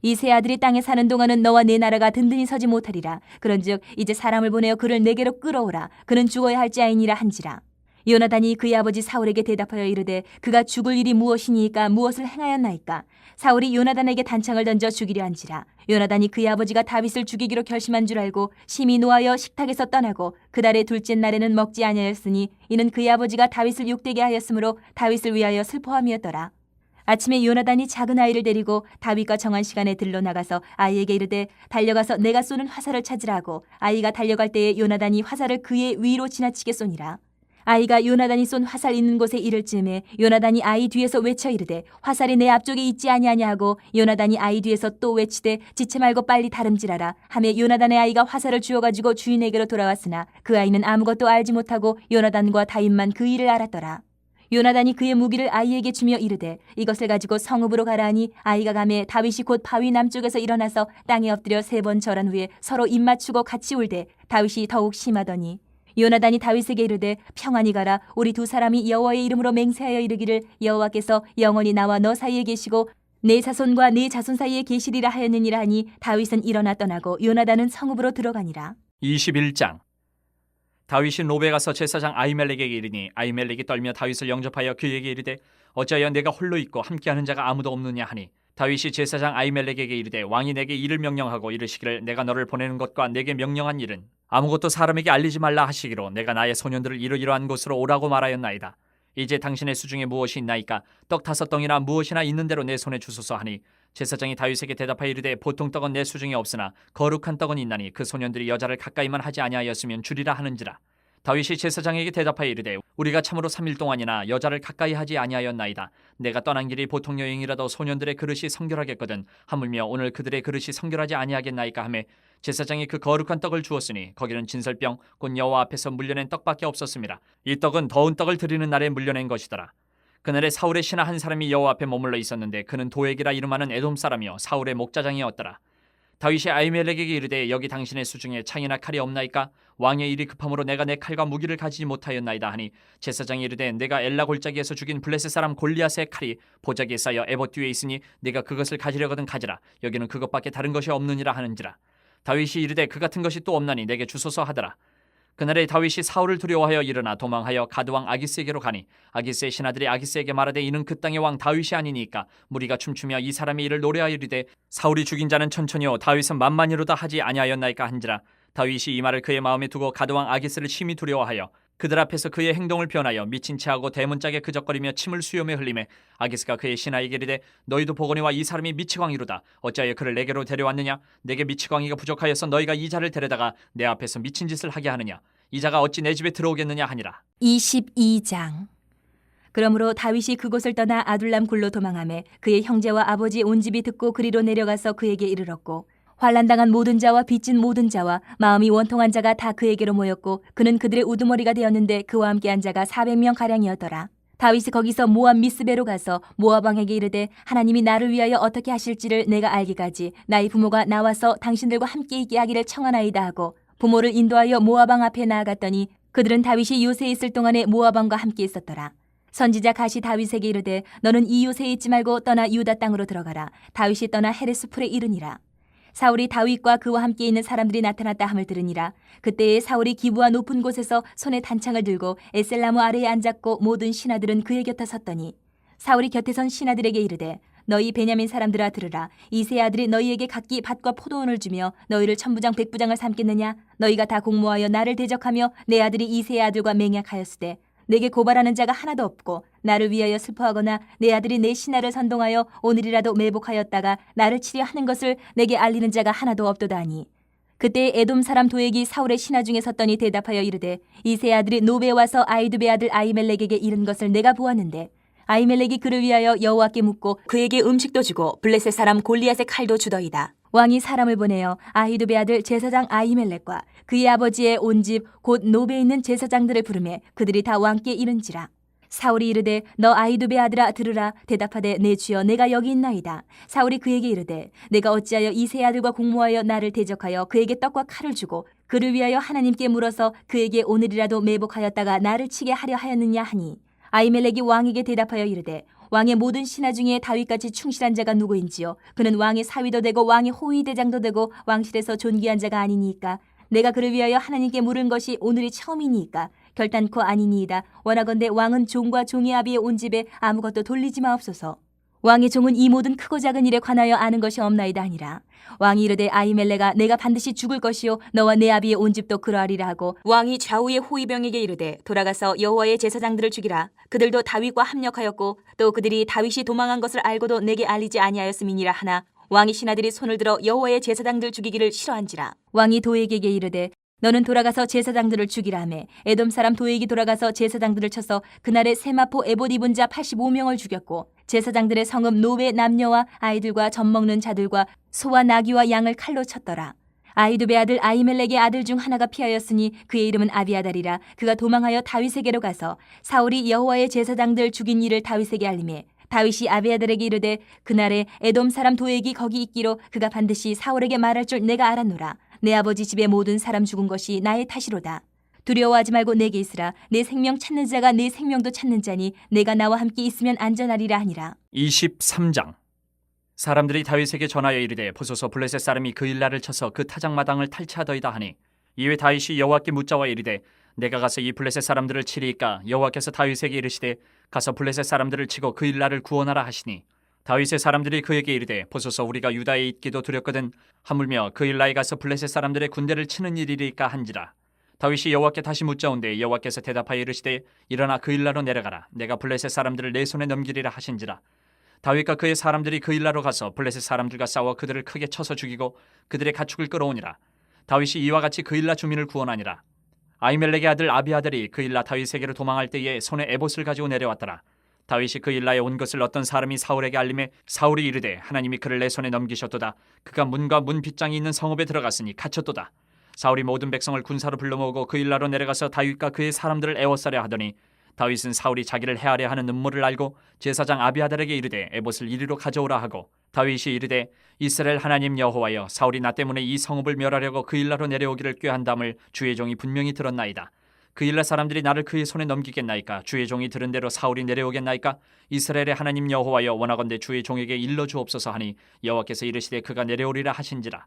이 세 아들이 땅에 사는 동안은 너와 내 나라가 든든히 서지 못하리라. 그런즉 이제 사람을 보내어 그를 내게로 끌어오라. 그는 죽어야 할지아이니라 한지라. 요나단이 그의 아버지 사울에게 대답하여 이르되 그가 죽을 일이 무엇이니까 무엇을 행하였나이까. 사울이 요나단에게 단창을 던져 죽이려 한지라. 요나단이 그의 아버지가 다윗을 죽이기로 결심한 줄 알고 심히 노하여 식탁에서 떠나고 그 달의 둘째 날에는 먹지 아니하였으니 이는 그의 아버지가 다윗을 욕되게 하였으므로 다윗을 위하여 슬퍼함이었더라. 아침에 요나단이 작은 아이를 데리고 다윗과 정한 시간에 들러 나가서 아이에게 이르되 달려가서 내가 쏘는 화살을 찾으라 하고 아이가 달려갈 때에 요나단이 화살을 그의 위로 지나치게 쏘니라. 아이가 요나단이 쏜 화살 있는 곳에 이를 즈음에 요나단이 아이 뒤에서 외쳐 이르되 화살이 내 앞쪽에 있지 아니하냐 하고 요나단이 아이 뒤에서 또 외치되 지체 말고 빨리 다름질하라 하며 요나단의 아이가 화살을 주워가지고 주인에게로 돌아왔으나 그 아이는 아무것도 알지 못하고 요나단과 다윗만 그 일을 알았더라. 요나단이 그의 무기를 아이에게 주며 이르되 이것을 가지고 성읍으로 가라 하니 아이가 가매 다윗이 곧 바위 남쪽에서 일어나서 땅에 엎드려 3번 절한 후에 서로 입 맞추고 같이 울되 다윗이 더욱 심하더니 요나단이 다윗에게 이르되 평안히 가라 우리 두 사람이 여호와의 이름으로 맹세하여 이르기를 여호와께서 영원히 나와 너 사이에 계시고 내 자손과 네 자손 사이에 계시리라 하였느니라 하니 다윗은 일어나 떠나고 요나단은 성읍으로 들어가니라. 21장. 다윗이 노베 가서 제사장 아히멜렉에게 이르니 아히멜렉이 떨며 다윗을 영접하여 그에게 이르되 어찌하여 내가 홀로 있고 함께하는 자가 아무도 없느냐 하니 다윗이 제사장 아히멜렉에게 이르되 왕이 내게 일을 명령하고 이르시기를 내가 너를 보내는 것과 내게 명령한 일은 아무것도 사람에게 알리지 말라 하시기로 내가 나의 소년들을 이러이러한 곳으로 오라고 말하였나이다. 이제 당신의 수중에 무엇이 있나이까 떡 5덩이나 무엇이나 있는 대로 내 손에 주소서 하니 제사장이 다윗에게 대답하여 이르되 보통 떡은 내 수중에 없으나 거룩한 떡은 있나니 그 소년들이 여자를 가까이만 하지 아니하였으면 주리라 하는지라. 다윗이 제사장에게 대답하여 이르되 우리가 참으로 3일 동안이나 여자를 가까이 하지 아니하였나이다. 내가 떠난 길이 보통 여행이라도 소년들의 그릇이 성결하겠거든 하물며 오늘 그들의 그릇이 성결하지 아니하겠나이까 하매 제사장이 그 거룩한 떡을 주었으니 거기는 진설병 곧 여호와 앞에서 물려낸 떡밖에 없었습니다. 이 떡은 더운 떡을 드리는 날에 물려낸 것이더라. 그날에 사울의 신하 한 사람이 여호와 앞에 머물러 있었는데 그는 도액이라 이름하는 에돔 사람이요 사울의 목자장이었더라. 다윗이 아히멜렉에게 이르되 여기 당신의 수중에 창이나 칼이 없나이까? 왕의 일이 급함으로 내가 내 칼과 무기를 가지지 못하였나이다 하니 제사장이 이르되 내가 엘라 골짜기에서 죽인 블레셋 사람 골리앗의 칼이 보자기에 쌓여 에봇 뒤에 있으니 네가 그것을 가지려거든 가지라. 여기는 그것밖에 다른 것이 없느니라 하는지라. 다윗이 이르되 그 같은 것이 또 없나니 내게 주소서 하더라. 그날에 다윗이 사울을 두려워하여 일어나 도망하여 가드왕 아기스에게로 가니 아기스의 신하들이 아기스에게 말하되 이는 그 땅의 왕 다윗이 아니니까 무리가 춤추며 이 사람의 이를 노래하여 이르되 사울이 죽인 자는 천천히요 다윗은 만만히로다 하지 아니하였나이까 한지라. 다윗이 이 말을 그의 마음에 두고 가드왕 아기스를 심히 두려워하여 그들 앞에서 그의 행동을 변하여 미친 체하고 대문짝에 그적거리며 침을 수염에 흘리매 아기스가 그의 신하에게 이르되 너희도 보거니와 이 사람이 미치광이로다. 어찌하여 그를 내게로 데려왔느냐? 내게 미치광이가 부족하여서 너희가 이 자를 데려다가 내 앞에서 미친 짓을 하게 하느냐? 이 자가 어찌 내 집에 들어오겠느냐 하니라. 22장. 그러므로 다윗이 그곳을 떠나 아둘람 굴로 도망하매 그의 형제와 아버지 온 집이 듣고 그리로 내려가서 그에게 이르렀고 환난당한 모든 자와 빚진 모든 자와 마음이 원통한 자가 다 그에게로 모였고 그는 그들의 우두머리가 되었는데 그와 함께한 자가 400명 가량이었더라. 다윗이 거기서 모압 미스베로 가서 모압 왕에게 이르되 하나님이 나를 위하여 어떻게 하실지를 내가 알기까지 나의 부모가 나와서 당신들과 함께 있게 하기를 청하나이다 하고 부모를 인도하여 모압 왕 앞에 나아갔더니 그들은 다윗이 요새에 있을 동안에 모압 왕과 함께 있었더라. 선지자 갓이 다윗에게 이르되 너는 이 요새에 있지 말고 떠나 유다 땅으로 들어가라. 다윗이 떠나 헤레스 풀에 이르니라. 사울이 다윗과 그와 함께 있는 사람들이 나타났다 함을 들으니라. 그때에 사울이 기브와 높은 곳에서 손에 단창을 들고 에셀나무 아래에 앉았고 모든 신하들은 그의 곁에 섰더니 사울이 곁에 선 신하들에게 이르되 너희 베냐민 사람들아 들으라. 이 세 아들이 너희에게 각기 밭과 포도원을 주며 너희를 천부장 백부장을 삼겠느냐? 너희가 다 공모하여 나를 대적하며 내 아들이 이 세 아들과 맹약하였으되 내게 고발하는 자가 하나도 없고 나를 위하여 슬퍼하거나 내 아들이 내 신하를 선동하여 오늘이라도 매복하였다가 나를 치려 하는 것을 내게 알리는 자가 하나도 없도다 하니 그때 에돔 사람 도액이 사울의 신하 중에 섰더니 대답하여 이르되 이 세 아들이 노베에 와서 아히두베 아들 아히멜렉에게 이른 것을 내가 보았는데 아히멜렉이 그를 위하여 여호와께 묻고 그에게 음식도 주고 블레셋 사람 골리앗의 칼도 주더이다. 왕이 사람을 보내어 아히두베 아들 제사장 아히멜렉과 그의 아버지의 온 집 곧 노베에 있는 제사장들을 부르매 그들이 다 왕께 이른지라. 사울이 이르되 너 아히두베 아들아 들으라. 대답하되 내 주여 내가 여기 있나이다. 사울이 그에게 이르되 내가 어찌하여 이 세 아들과 공모하여 나를 대적하여 그에게 떡과 칼을 주고 그를 위하여 하나님께 물어서 그에게 오늘이라도 매복하였다가 나를 치게 하려 하였느냐 하니 아히멜렉이 왕에게 대답하여 이르되 왕의 모든 신하 중에 다윗같이 충실한 자가 누구인지요? 그는 왕의 사위도 되고 왕의 호위 대장도 되고 왕실에서 존귀한 자가 아니니까 내가 그를 위하여 하나님께 물은 것이 오늘이 처음이니까 결단코 아니니이다. 원하건대 왕은 종과 종의 아비의 온 집에 아무것도 돌리지 마옵소서. 왕의 종은 이 모든 크고 작은 일에 관하여 아는 것이 없나이다 하니라. 왕이 이르되 아히멜렉아 내가 반드시 죽을 것이요 너와 내 아비의 온 집도 그러하리라 하고 왕이 좌우의 호위병에게 이르되 돌아가서 여호와의 제사장들을 죽이라. 그들도 다윗과 합력하였고 또 그들이 다윗이 도망한 것을 알고도 내게 알리지 아니하였음이니라 하나 왕의 신하들이 손을 들어 여호와의 제사장들 죽이기를 싫어한지라. 왕이 도액에게 이르되 너는 돌아가서 제사장들을 죽이라 하매 에돔 사람 도액이 돌아가서 제사장들을 쳐서 그날에 세마포 에봇 입은 자 85명을 죽였고 제사장들의 성읍 노베 남녀와 아이들과 젖 먹는 자들과 소와 나귀와 양을 칼로 쳤더라. 아히두베 아들 아히멜렉의 아들 중 하나가 피하였으니 그의 이름은 아비아달이라. 그가 도망하여 다윗에게로 가서 사울이 여호와의 제사장들 죽인 일을 다윗에게 알리매 다윗이 아비아달에게 이르되 그날에 에돔 사람 도액이 거기 있기로 그가 반드시 사울에게 말할 줄 내가 알았노라. 내 아버지 집의 모든 사람 죽은 것이 나의 탓이로다. 두려워하지 말고 내게 있으라. 내 생명 찾는 자가 내 생명도 찾는 자니 내가 나와 함께 있으면 안전하리라 하니라. 23장. 사람들이 다윗에게 전하여 이르되 보소서 블레셋 사람이 그일라를 쳐서 그 타작마당을 탈취하더이다 하니 이에 다윗이 여호와께 묻자와 이르되 내가 가서 이 블레셋 사람들을 치리이까 여호와께서 다윗에게 이르시되 가서 블레셋 사람들을 치고 그일라를 구원하라 하시니 다윗의 사람들이 그에게 이르되 보소서 우리가 유다에 있기도 두렵거든 하물며 그일라에 가서 블레셋 사람들의 군대를 치는 일이리까 한지라. 다윗이 여호와께 다시 묻자온데 여호와께서 대답하여 이르시되 일어나 그일라로 내려가라. 내가 블레셋 사람들을 내 손에 넘기리라 하신지라. 다윗과 그의 사람들이 그일라로 가서 블레셋 사람들과 싸워 그들을 크게 쳐서 죽이고 그들의 가축을 끌어오니라. 다윗이 이와 같이 그일라 주민을 구원하니라. 아히멜렉의 아들 아비아들이 그일라 다윗에게로 도망할 때에 손에 에봇을 가지고 내려왔더라. 다윗이 그일라에 온 것을 어떤 사람이 사울에게 알림해 사울이 이르되 하나님이 그를 내 손에 넘기셨도다. 그가 문과 문 빗장이 있는 성읍에 들어갔으니 갇혔도다. 사울이 모든 백성을 군사로 불러 모으고 그일라로 내려가서 다윗과 그의 사람들을 애워싸려 하더니 다윗은 사울이 자기를 해하려 하는 음모를 알고 제사장 아비아달에게 이르되 에봇을 이리로 가져오라 하고 다윗이 이르되 이스라엘 하나님 여호와여 사울이 나 때문에 이 성읍을 멸하려고 그일라로 내려오기를 꾀한담을 주의 종이 분명히 들었나이다. 그일라 사람들이 나를 그의 손에 넘기겠나이까? 주의 종이 들은 대로 사울이 내려오겠나이까? 이스라엘의 하나님 여호와여 원하건대 주의 종에게 일러 주옵소서 하니 여호와께서 이르시되 그가 내려오리라 하신지라.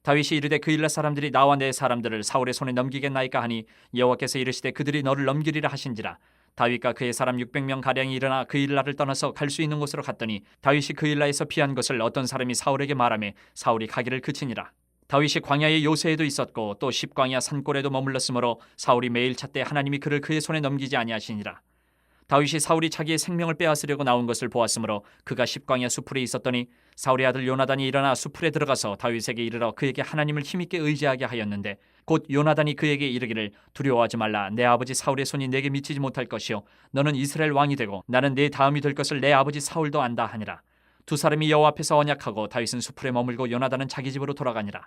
다윗이 이르되 그일라 사람들이 나와 내 사람들을 사울의 손에 넘기겠나이까 하니 여호와께서 이르시되 그들이 너를 넘기리라 하신지라. 다윗과 그의 사람 600명 가량이 일어나 그일라를 떠나서 갈 수 있는 곳으로 갔더니 다윗이 그일라에서 피한 것을 어떤 사람이 사울에게 말하매 사울이 가기를 그치니라. 다윗이 광야의 요새에도 있었고 또 십광야 산골에도 머물렀으므로 사울이 매일 찾되 하나님이 그를 그의 손에 넘기지 아니하시니라. 다윗이 사울이 자기의 생명을 빼앗으려고 나온 것을 보았으므로 그가 십광야 수풀에 있었더니 사울의 아들 요나단이 일어나 수풀에 들어가서 다윗에게 이르러 그에게 하나님을 힘있게 의지하게 하였는데 곧 요나단이 그에게 이르기를 두려워하지 말라. 내 아버지 사울의 손이 내게 미치지 못할 것이요 너는 이스라엘 왕이 되고 나는 내 다음이 될 것을 내 아버지 사울도 안다 하니라. 두 사람이 여호와 앞에서 언약하고 다윗은 수풀에 머물고 요나단은 자기 집으로 돌아가니라.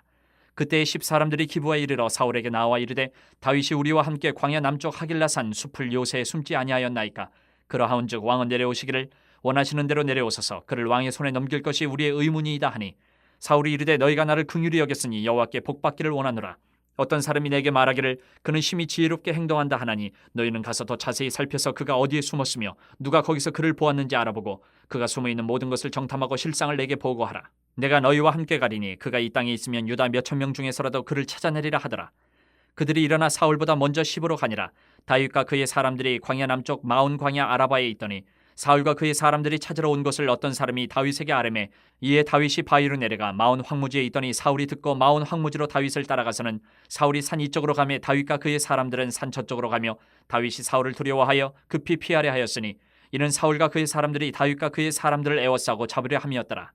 그때에 10사람들이 기브아에 이르러 사울에게 나와 이르되 다윗이 우리와 함께 광야 남쪽 하길라산 수풀 요새에 숨지 아니하였나이까? 그러하온즉 왕은 내려오시기를 원하시는 대로 내려오소서. 그를 왕의 손에 넘길 것이 우리의 의문이이다 하니 사울이 이르되 너희가 나를 긍휼히 여겼으니 여호와께 복받기를 원하노라. 어떤 사람이 내게 말하기를 그는 심히 지혜롭게 행동한다 하나니 너희는 가서 더 자세히 살펴서 그가 어디에 숨었으며 누가 거기서 그를 보았는지 알아보고 그가 숨어있는 모든 것을 정탐하고 실상을 내게 보고하라. 내가 너희와 함께 가리니 그가 이 땅에 있으면 유다 몇천 명 중에서라도 그를 찾아내리라 하더라. 그들이 일어나 사울보다 먼저 시브로 가니라. 다윗과 그의 사람들이 광야 남쪽 마온 광야 아라바에 있더니 사울과 그의 사람들이 찾으러 온 것을 어떤 사람이 다윗에게 아뢰매 이에 다윗이 바위로 내려가 마온 황무지에 있더니 사울이 듣고 마온 황무지로 다윗을 따라가서는 사울이 산 이쪽으로 가매 다윗과 그의 사람들은 산 저쪽으로 가며 다윗이 사울을 두려워하여 급히 피하려 하였으니 이는 사울과 그의 사람들이 다윗과 그의 사람들을 애워싸고 잡으려 함이었더라.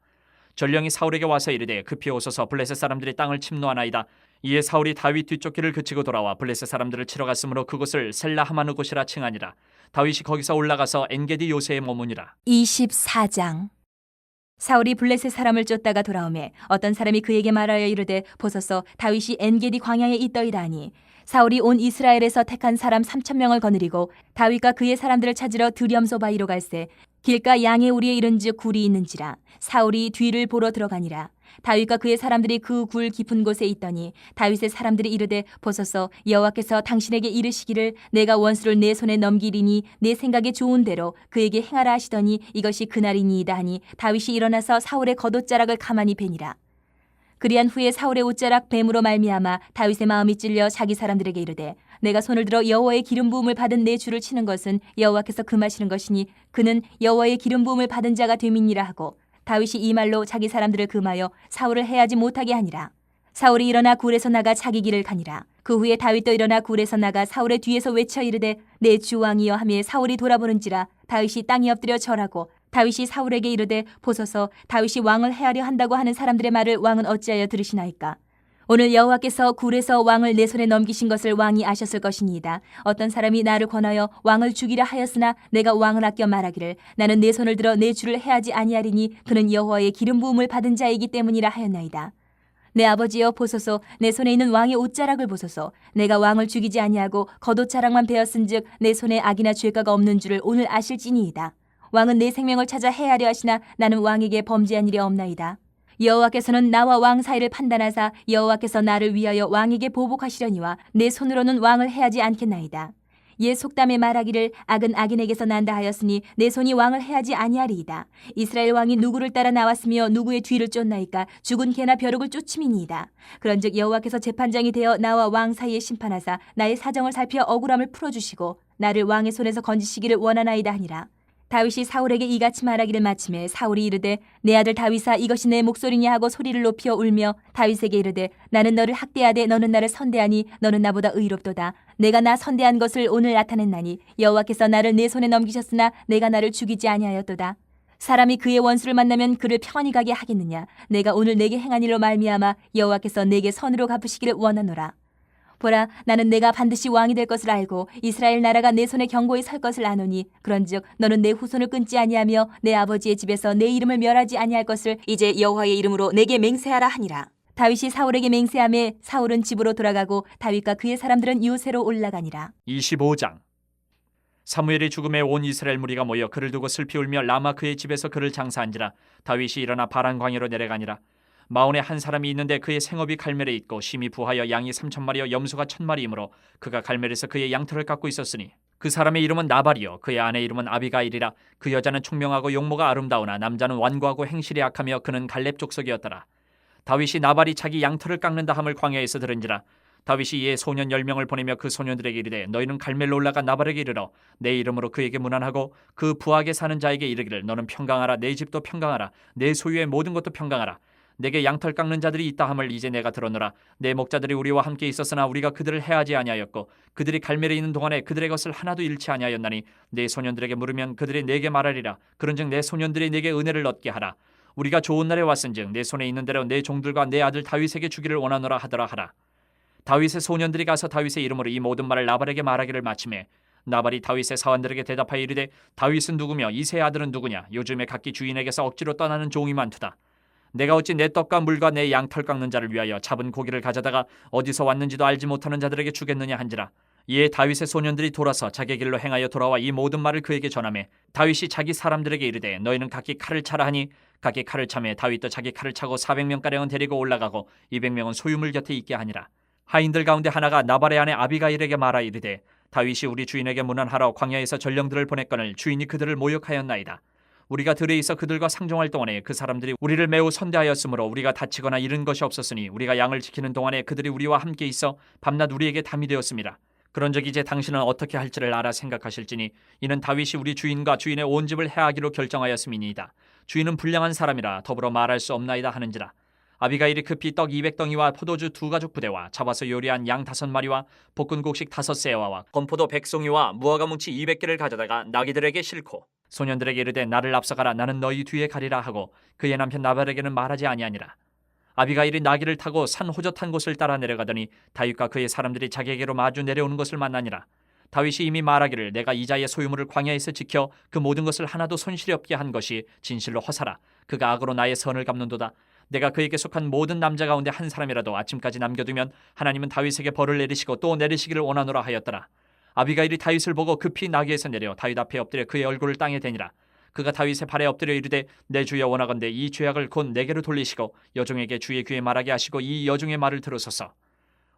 전령이 사울에게 와서 이르되 급히 오소서 블레셋 사람들이 땅을 침노하나이다. 이에 사울이 다윗 뒤쪽 길을 그치고 돌아와 블레셋 사람들을 치러 갔으므로 그곳을 셀라하마느 곳이라 칭하니라. 다윗이 거기서 올라가서 엔게디 요새에 머무니라. 24장. 사울이 블레셋 사람을 쫓다가 돌아오매 어떤 사람이 그에게 말하여 이르되 보소서 다윗이 엔게디 광야에 있더이다 하니 사울이 온 이스라엘에서 택한 사람 3,000명을 거느리고 다윗과 그의 사람들을 찾으러 드렴소 바위로 갈새 길가 양의 우리에 이른즉 굴이 있는지라. 사울이 뒤를 보러 들어가니라. 다윗과 그의 사람들이 그 굴 깊은 곳에 있더니 다윗의 사람들이 이르되 보소서 여호와께서 당신에게 이르시기를 내가 원수를 내 손에 넘기리니 내 생각에 좋은 대로 그에게 행하라 하시더니 이것이 그날이니이다 하니 다윗이 일어나서 사울의 겉옷자락을 가만히 베니라. 그리한 후에 사울의 옷자락 뱀으로 말미암아 다윗의 마음이 찔려 자기 사람들에게 이르되 내가 손을 들어 여호와의 기름 부음을 받은 내 주를 치는 것은 여호와께서 금하시는 것이니 그는 여호와의 기름 부음을 받은 자가 됨이니라 하고 다윗이 이 말로 자기 사람들을 금하여 사울을 해하지 못하게 하니라. 사울이 일어나 굴에서 나가 자기 길을 가니라. 그 후에 다윗도 일어나 굴에서 나가 사울의 뒤에서 외쳐 이르되 내 주 왕이여 하며 사울이 돌아보는지라. 다윗이 땅에 엎드려 절하고 다윗이 사울에게 이르되 보소서 다윗이 왕을 해하려 한다고 하는 사람들의 말을 왕은 어찌하여 들으시나이까? 오늘 여호와께서 굴에서 왕을 내 손에 넘기신 것을 왕이 아셨을 것이니이다. 어떤 사람이 나를 권하여 왕을 죽이려 하였으나 내가 왕을 아껴 말하기를 나는 내 손을 들어 내 주를 해하지 아니하리니 그는 여호와의 기름 부음을 받은 자이기 때문이라 하였나이다. 내 아버지여 보소서, 내 손에 있는 왕의 옷자락을 보소서. 내가 왕을 죽이지 아니하고 겉옷자락만 베었은즉 내 손에 악이나 죄가가 없는 줄을 오늘 아실지니이다. 왕은 내 생명을 찾아 해하려 하시나 나는 왕에게 범죄한 일이 없나이다. 여호와께서는 나와 왕 사이를 판단하사 여호와께서 나를 위하여 왕에게 보복하시려니와 내 손으로는 왕을 해하지 않겠나이다. 옛 속담에 말하기를 악은 악인에게서 난다 하였으니 내 손이 왕을 해하지 아니하리이다. 이스라엘 왕이 누구를 따라 나왔으며 누구의 뒤를 쫓나이까? 죽은 개나 벼룩을 쫓음이니이다. 그런즉 여호와께서 재판장이 되어 나와 왕 사이에 심판하사 나의 사정을 살피어 억울함을 풀어주시고 나를 왕의 손에서 건지시기를 원하나이다 하니라. 다윗이 사울에게 이같이 말하기를 마침에 사울이 이르되 내 아들 다윗아 이것이 내 목소리냐 하고 소리를 높여 울며 다윗에게 이르되 나는 너를 학대하되 너는 나를 선대하니 너는 나보다 의롭도다. 내가 나 선대한 것을 오늘 나타냈나니 여호와께서 나를 내 손에 넘기셨으나 내가 나를 죽이지 아니하였도다. 사람이 그의 원수를 만나면 그를 평안히 가게 하겠느냐. 내가 오늘 내게 행한 일로 말미암아 여호와께서 내게 선으로 갚으시기를 원하노라. 보라, 나는 내가 반드시 왕이 될 것을 알고 이스라엘 나라가 내 손에 견고히 설 것을 아노니 그런즉 너는 내 후손을 끊지 아니하며 내 아버지의 집에서 내 이름을 멸하지 아니할 것을 이제 여호와의 이름으로 내게 맹세하라 하니라. 다윗이 사울에게 맹세하매 사울은 집으로 돌아가고 다윗과 그의 사람들은 요새로 올라가니라. 25장. 사무엘의 죽음에 온 이스라엘 무리가 모여 그를 두고 슬피 울며 라마 그의 집에서 그를 장사한지라. 다윗이 일어나 바란 광야로 내려가니라. 마온에 한 사람이 있는데 그의 생업이 갈멜에 있고 심히 부하여 양이 3,000마리여 염소가 1,000마리이므로 그가 갈멜에서 그의 양털을 깎고 있었으니 그 사람의 이름은 나발이요 그의 아내 이름은 아비가일이라. 그 여자는 총명하고 용모가 아름다우나 남자는 완고하고 행실이 악하며 그는 갈렙 족속이었더라. 다윗이 나발이 자기 양털을 깎는다 함을 광야에서 들은지라. 다윗이 이에 소년 10명을 보내며 그 소년들에게 이르되 너희는 갈멜로 올라가 나발에게 이르러 내 이름으로 그에게 문안하고 그 부하게 사는 자에게 이르기를 너는 평강하라. 내 집도 평강하라. 내 소유의 모든 것도 평강하라. 내게 양털 깎는 자들이 있다 함을 이제 내가 들었노라. 내 목자들이 우리와 함께 있었으나 우리가 그들을 해하지 아니하였고 그들이 갈멜에 있는 동안에 그들의 것을 하나도 잃지 아니하였나니 내 소년들에게 물으면 그들이 내게 말하리라. 그런즉 내 소년들이 내게 은혜를 얻게 하라. 우리가 좋은 날에 왔은즉 내 손에 있는 대로 내 종들과 내 아들 다윗에게 주기를 원하노라 하더라 하라. 다윗의 소년들이 가서 다윗의 이름으로 이 모든 말을 나발에게 말하기를 마침에 나발이 다윗의 사원들에게 대답하여 이르되 다윗은 누구며 이새의 아들은 누구냐? 요즘에 각기 주인에게서 억지로 떠나는 종이 많도다. 내가 어찌 내 떡과 물과 내 양털 깎는 자를 위하여 잡은 고기를 가져다가 어디서 왔는지도 알지 못하는 자들에게 주겠느냐 한지라. 이에 다윗의 소년들이 돌아서 자기 길로 행하여 돌아와 이 모든 말을 그에게 전하매 다윗이 자기 사람들에게 이르되 너희는 각기 칼을 차라 하니 각기 칼을 차매 다윗도 자기 칼을 차고 400명가량은 데리고 올라가고 200명은 소유물 곁에 있게 하니라. 하인들 가운데 하나가 나발의 아내 아비가일에게 말하 이르되 다윗이 우리 주인에게 문안하러 광야에서 전령들을 보냈거늘 주인이 그들을 모욕하였나이다. 우리가 들에 있어 그들과 상종할 동안에 그 사람들이 우리를 매우 선대하였으므로 우리가 다치거나 잃은 것이 없었으니 우리가 양을 지키는 동안에 그들이 우리와 함께 있어 밤낮 우리에게 담이 되었습니다. 그런즉 이제 당신은 어떻게 할지를 알아 생각하실지니 이는 다윗이 우리 주인과 주인의 온 집을 해하기로 결정하였음이니이다. 주인은 불량한 사람이라 더불어 말할 수 없나이다 하는지라. 아비가일이 급히 떡 200덩이와 포도주 2가죽 부대와 잡아서 요리한 양 5마리와 볶은 곡식 5세와와 건포도 100송이와 무화과 뭉치 200개를 가져다가 나귀들에게 싣고 소년들에게 이르되 나를 앞서가라. 나는 너희 뒤에 가리라 하고 그의 남편 나발에게는 말하지 아니하니라. 아비가일이 나귀를 타고 산 호젓한 곳을 따라 내려가더니 다윗과 그의 사람들이 자기에게로 마주 내려오는 것을 만나니라. 다윗이 이미 말하기를 내가 이자의 소유물을 광야에서 지켜 그 모든 것을 하나도 손실이 없게 한 것이 진실로 허사라. 그가 악으로 나의 선을 갚는도다. 내가 그에게 속한 모든 남자 가운데 한 사람이라도 아침까지 남겨두면 하나님은 다윗에게 벌을 내리시고 또 내리시기를 원하노라 하였더라. 아비가일이 다윗을 보고 급히 나귀에서 내려 다윗 앞에 엎드려 그의 얼굴을 땅에 대니라. 그가 다윗의 발에 엎드려 이르되 내 주여 원하건대 이 죄악을 곧 내게로 돌리시고 여종에게 주의 귀에 말하게 하시고 이 여종의 말을 들으소서.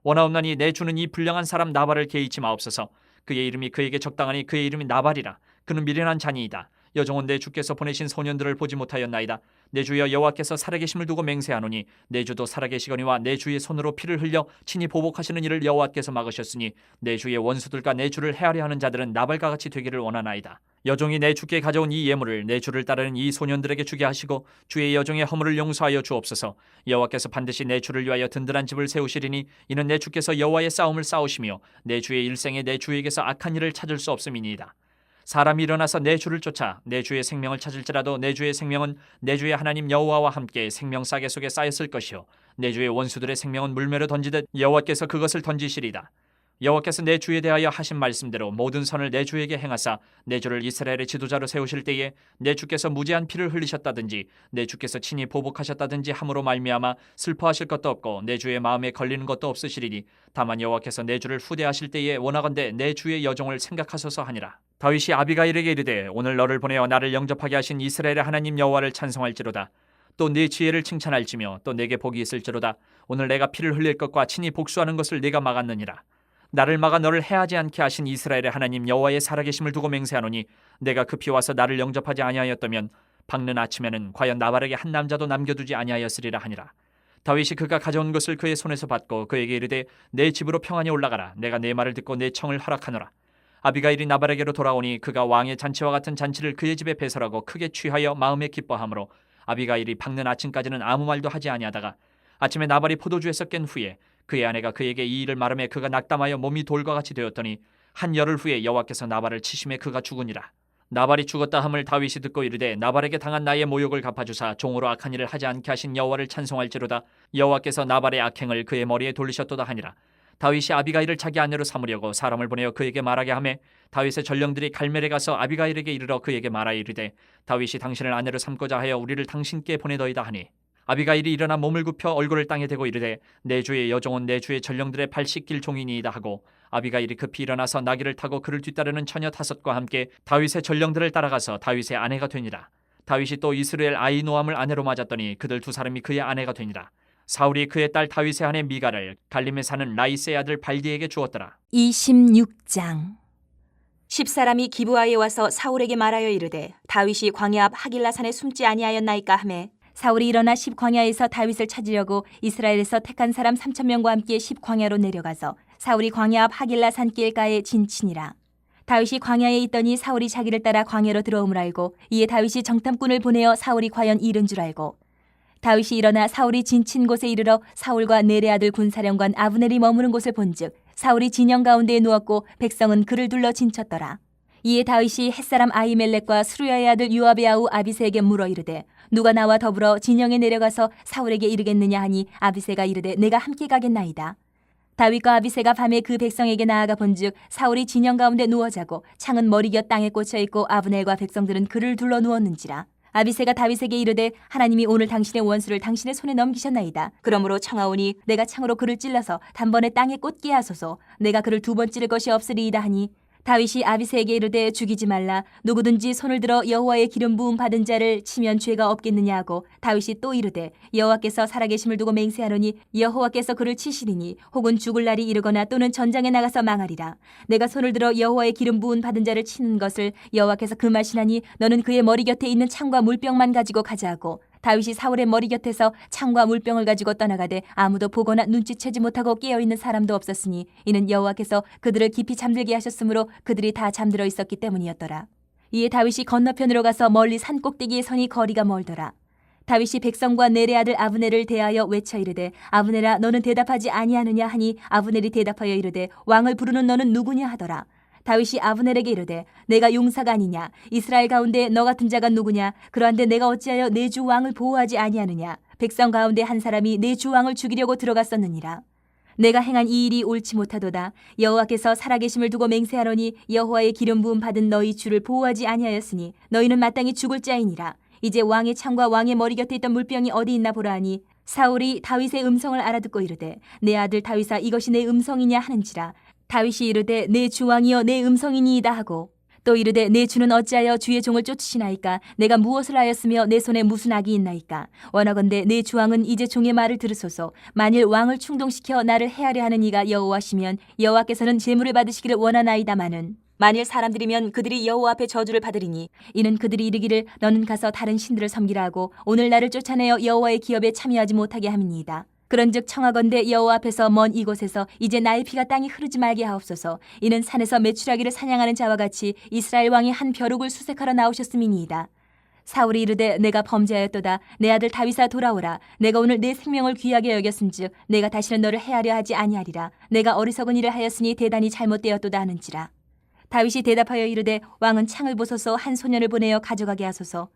원하옵나니 내 주는 이 불량한 사람 나발을 개의치 마옵소서. 그의 이름이 그에게 적당하니 그의 이름이 나발이라. 그는 미련한 자니이다. 여종은 내 주께서 보내신 소년들을 보지 못하였나이다. 내 주여 여호와께서 살아계심을 두고 맹세하노니 내 주도 살아계시거니와 내 주의 손으로 피를 흘려 친히 보복하시는 일을 여호와께서 막으셨으니 내 주의 원수들과 내 주를 해하려 하는 자들은 나발과 같이 되기를 원하나이다. 여종이 내 주께 가져온 이 예물을 내 주를 따르는 이 소년들에게 주게 하시고 주의 여종의 허물을 용서하여 주옵소서. 여호와께서 반드시 내 주를 위하여 든든한 집을 세우시리니 이는 내 주께서 여호와의 싸움을 싸우시며 내 주의 일생에 내 주에게서 악한 일을 찾을 수 없음이니이다. 사람이 일어나서 내 주를 쫓아 내 주의 생명을 찾을지라도 내 주의 생명은 내 주의 하나님 여호와와 함께 생명싸개 속에 쌓였을 것이요 내 주의 원수들의 생명은 물매로 던지듯 여호와께서 그것을 던지시리다. 여호와께서 내 주에 대하여 하신 말씀대로 모든 선을 내 주에게 행하사 내 주를 이스라엘의 지도자로 세우실 때에 내 주께서 무죄한 피를 흘리셨다든지 내 주께서 친히 보복하셨다든지 함으로 말미암아 슬퍼하실 것도 없고 내 주의 마음에 걸리는 것도 없으시리니 다만 여호와께서 내 주를 후대하실 때에 원하건대 내 주의 여종을 생각하소서 하니라. 다윗이 아비가일에게 이르되 오늘 너를 보내어 나를 영접하게 하신 이스라엘의 하나님 여호와를 찬송할지로다. 또 네 지혜를 칭찬할지며 또 내게 복이 있을지로다. 오늘 내가 피를 흘릴 것과 친히 복수하는 것을 네가 막았느니라. 나를 막아 너를 해하지 않게 하신 이스라엘의 하나님 여호와의 살아계심을 두고 맹세하노니 내가 급히 와서 나를 영접하지 아니하였다면 밝는 아침에는 과연 나발에게 한 남자도 남겨두지 아니하였으리라 하니라. 다윗이 그가 가져온 것을 그의 손에서 받고 그에게 이르되 내 집으로 평안히 올라가라. 내가 내 말을 듣고 내 청을 허락하노라. 아비가일이 나발에게로 돌아오니 그가 왕의 잔치와 같은 잔치를 그의 집에 배설하고 크게 취하여 마음에 기뻐하므로 아비가일이 밝는 아침까지는 아무 말도 하지 아니하다가 아침에 나발이 포도주에서 깬 후에 그의 아내가 그에게 이 일을 말하며 그가 낙담하여 몸이 돌과 같이 되었더니 한 열흘 후에 여호와께서 나발을 치심에 그가 죽으니라. 나발이 죽었다 함을 다윗이 듣고 이르되 나발에게 당한 나의 모욕을 갚아주사 종으로 악한 일을 하지 않게 하신 여호와를 찬송할지로다. 여호와께서 나발의 악행을 그의 머리에 돌리셨도다 하니라. 다윗이 아비가일을 자기 아내로 삼으려고 사람을 보내어 그에게 말하게 하매 다윗의 전령들이 갈멜에 가서 아비가일에게 이르러 그에게 말하 이르되 다윗이 당신을 아내로 삼고자 하여 우리를 당신께 보내더이다 하니 아비가일이 일어나 몸을 굽혀 얼굴을 땅에 대고 이르되 내 주의 여종은 내 주의 전령들의 발 씻길 종이니이다 하고 아비가일이 급히 일어나서 나귀를 타고 그를 뒤따르는 처녀 5과 함께 다윗의 전령들을 따라가서 다윗의 아내가 되니라. 다윗이 또 이스라엘 아히노함을 아내로 맞았더니 그들 2사람이 그의 아내가 되니라. 사울이 그의 딸 다윗의 아내 미가를 갈림에 사는 라이스의 아들 발디에게 주었더라. 26장 10사람이 기브아에 와서 사울에게 말하여 이르되 다윗이 광야 앞 하길라산에 숨지 아니하였나이까 하매 사울이 일어나 10광야에서 다윗을 찾으려고 이스라엘에서 택한 사람 3,000명과 함께 10광야로 내려가서 사울이 광야 앞 하길라산 길가에 진치니라. 다윗이 광야에 있더니 사울이 자기를 따라 광야로 들어옴을 알고 이에 다윗이 정탐꾼을 보내어 사울이 과연 이른 줄 알고 다윗이 일어나 사울이 진친 곳에 이르러 사울과 네레 아들 군사령관 아브넬이 머무는 곳을 본즉 사울이 진영 가운데에 누웠고 백성은 그를 둘러 진쳤더라. 이에 다윗이 햇사람 아히멜렉과 스루야의 아들 요압의 아우 아비새에게 물어 이르되 누가 나와 더불어 진영에 내려가서 사울에게 이르겠느냐 하니 아비새가 이르되 내가 함께 가겠나이다. 다윗과 아비새가 밤에 그 백성에게 나아가 본즉 사울이 진영 가운데 누워 자고 창은 머리곁 땅에 꽂혀 있고 아브넬과 백성들은 그를 둘러 누웠는지라. 아비새가 다윗에게 이르되 하나님이 오늘 당신의 원수를 당신의 손에 넘기셨나이다. 그러므로 청하오니 내가 창으로 그를 찔러서 단번에 땅에 꽂게 하소서. 내가 그를 2번 찌를 것이 없으리이다 하니 다윗이 아비새에게 이르되 죽이지 말라. 누구든지 손을 들어 여호와의 기름 부음 받은 자를 치면 죄가 없겠느냐 하고 다윗이 또 이르되 여호와께서 살아계심을 두고 맹세하노니 여호와께서 그를 치시리니 혹은 죽을 날이 이르거나 또는 전장에 나가서 망하리라. 내가 손을 들어 여호와의 기름 부음 받은 자를 치는 것을 여호와께서 금하시나니 너는 그의 머리 곁에 있는 창과 물병만 가지고 가자 하고 다윗이 사울의 머리 곁에서 창과 물병을 가지고 떠나가되 아무도 보거나 눈치채지 못하고 깨어있는 사람도 없었으니 이는 여호와께서 그들을 깊이 잠들게 하셨으므로 그들이 다 잠들어 있었기 때문이었더라. 이에 다윗이 건너편으로 가서 멀리 산 꼭대기에 서니 거리가 멀더라. 다윗이 백성과 네레 아들 아브넬을 대하여 외쳐 이르되 아브넬아 너는 대답하지 아니하느냐 하니 아브넬이 대답하여 이르되 왕을 부르는 너는 누구냐 하더라. 다윗이 아브넬에게 이르되 내가 용사가 아니냐 이스라엘 가운데 너 같은 자가 누구냐 그러한데 내가 어찌하여 내 주 왕을 보호하지 아니하느냐 백성 가운데 한 사람이 내 주 왕을 죽이려고 들어갔었느니라. 내가 행한 이 일이 옳지 못하도다. 여호와께서 살아계심을 두고 맹세하노니 여호와의 기름 부음 받은 너희 주를 보호하지 아니하였으니 너희는 마땅히 죽을 자이니라. 이제 왕의 창과 왕의 머리 곁에 있던 물병이 어디 있나 보라 하니 사울이 다윗의 음성을 알아듣고 이르되 내 아들 다윗아 이것이 내 음성이냐 하는지라. 다윗이 이르되 내 주왕이여 내 음성이니이다 하고 또 이르되 내 주는 어찌하여 주의 종을 쫓으시나이까 내가 무엇을 하였으며 내 손에 무슨 악이 있나이까 원하건대 내 주왕은 이제 종의 말을 들으소서. 만일 왕을 충동시켜 나를 해하려 하는 이가 여호와시면 여호와께서는 제물을 받으시기를 원하나이다마는 만일 사람들이면 그들이 여호와 앞에 저주를 받으리니 이는 그들이 이르기를 너는 가서 다른 신들을 섬기라 하고 오늘 나를 쫓아내어 여호와의 기업에 참여하지 못하게 함이니이다. 그런즉 청하건대 여호와 앞에서 먼 이곳에서 이제 나의 피가 땅에 흐르지 말게 하옵소서. 이는 산에서 메추라기를 사냥하는 자와 같이 이스라엘 왕이 한 벼룩을 수색하러 나오셨음이니이다. 사울이 이르되 내가 범죄하였도다. 내 아들 다윗아 돌아오라. 내가 오늘 내 생명을 귀하게 여겼은즉 내가 다시는 너를 해하려 하지 아니하리라. 내가 어리석은 일을 하였으니 대단히 잘못되었도다 하는지라. 다윗이 대답하여 이르되 왕은 창을 보소서 한 소년을 보내어 가져가게 하소서.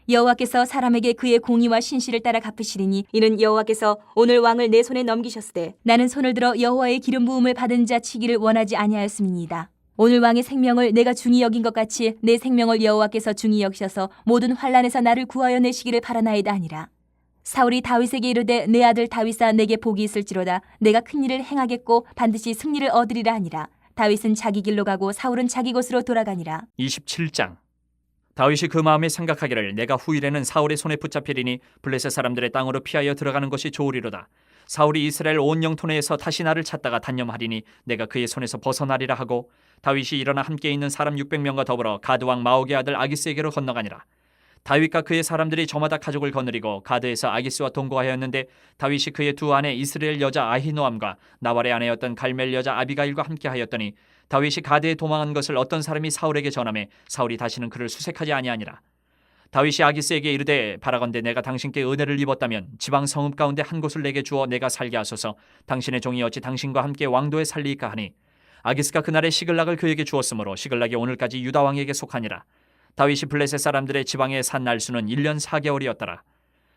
여호와께서 사람에게 그의 공의와 신실을 따라 갚으시리니 이는 여호와께서 오늘 왕을 내 손에 넘기셨으되 나는 손을 들어 여호와의 기름 부음을 받은 자 치기를 원하지 아니하였음이니이다. 오늘 왕의 생명을 내가 중히 여긴 것 같이 내 생명을 여호와께서 중히 여기셔서 모든 환난에서 나를 구하여 내시기를 바라나이다 하니라. 사울이 다윗에게 이르되 내 아들 다윗아 내게 복이 있을지로다. 내가 큰 일을 행하겠고 반드시 승리를 얻으리라 하니라. 다윗은 자기 길로 가고 사울은 자기 곳으로 돌아가니라. 27장. 다윗이 그 마음에 생각하기를 내가 후일에는 사울의 손에 붙잡히리니 블레셋 사람들의 땅으로 피하여 들어가는 것이 좋으리로다. 사울이 이스라엘 온 영토 내에서 다시 나를 찾다가 단념하리니 내가 그의 손에서 벗어나리라 하고 다윗이 일어나 함께 있는 사람 600명과 더불어 가드 왕 마옥의 아들 아기스에게로 건너가니라. 다윗과 그의 사람들이 저마다 가족을 거느리고 가드에서 아기스와 동거하였는데 다윗이 그의 두 아내 이스라엘 여자 아히노암과 나발의 아내였던 갈멜 여자 아비가일과 함께하였더니 다윗이 가드에 도망한 것을 어떤 사람이 사울에게 전하매 사울이 다시는 그를 수색하지 아니하니라. 다윗이 아기스에게 이르되 바라건대 내가 당신께 은혜를 입었다면 지방 성읍 가운데 한 곳을 내게 주어 내가 살게 하소서. 당신의 종이 어찌 당신과 함께 왕도에 살리이까 하니 아기스가 그날에 시글락을 그에게 주었으므로 시글락이 오늘까지 유다 왕에게 속하니라. 다윗이 블레셋 사람들의 지방에 산 날수는 1년 4개월이었더라.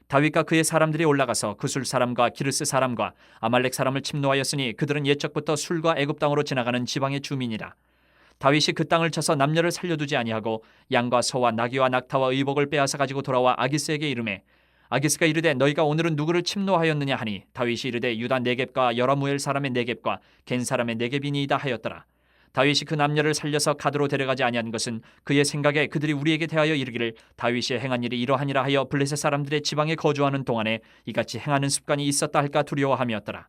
다윗과 그의 사람들이 올라가서 그술 사람과 기르스 사람과 아말렉 사람을 침노하였으니 그들은 옛적부터 술과 애굽 땅으로 지나가는 지방의 주민이라. 다윗이 그 땅을 쳐서 남녀를 살려두지 아니하고 양과 소와 나귀와 낙타와 의복을 빼앗아 가지고 돌아와 아기스에게 이르매 아기스가 이르되 너희가 오늘은 누구를 침노하였느냐 하니 다윗이 이르되 유다 네겝과 여라무엘 사람의 네겝과 겐 사람의 네겝이니이다 하였더라. 다윗이 그 남녀를 살려서 가드로 데려가지 아니한 것은 그의 생각에 그들이 우리에게 대하여 이르기를 다윗이 행한 일이 이러하니라 하여 블레셋 사람들의 지방에 거주하는 동안에 이같이 행하는 습관이 있었다 할까 두려워함이었더라.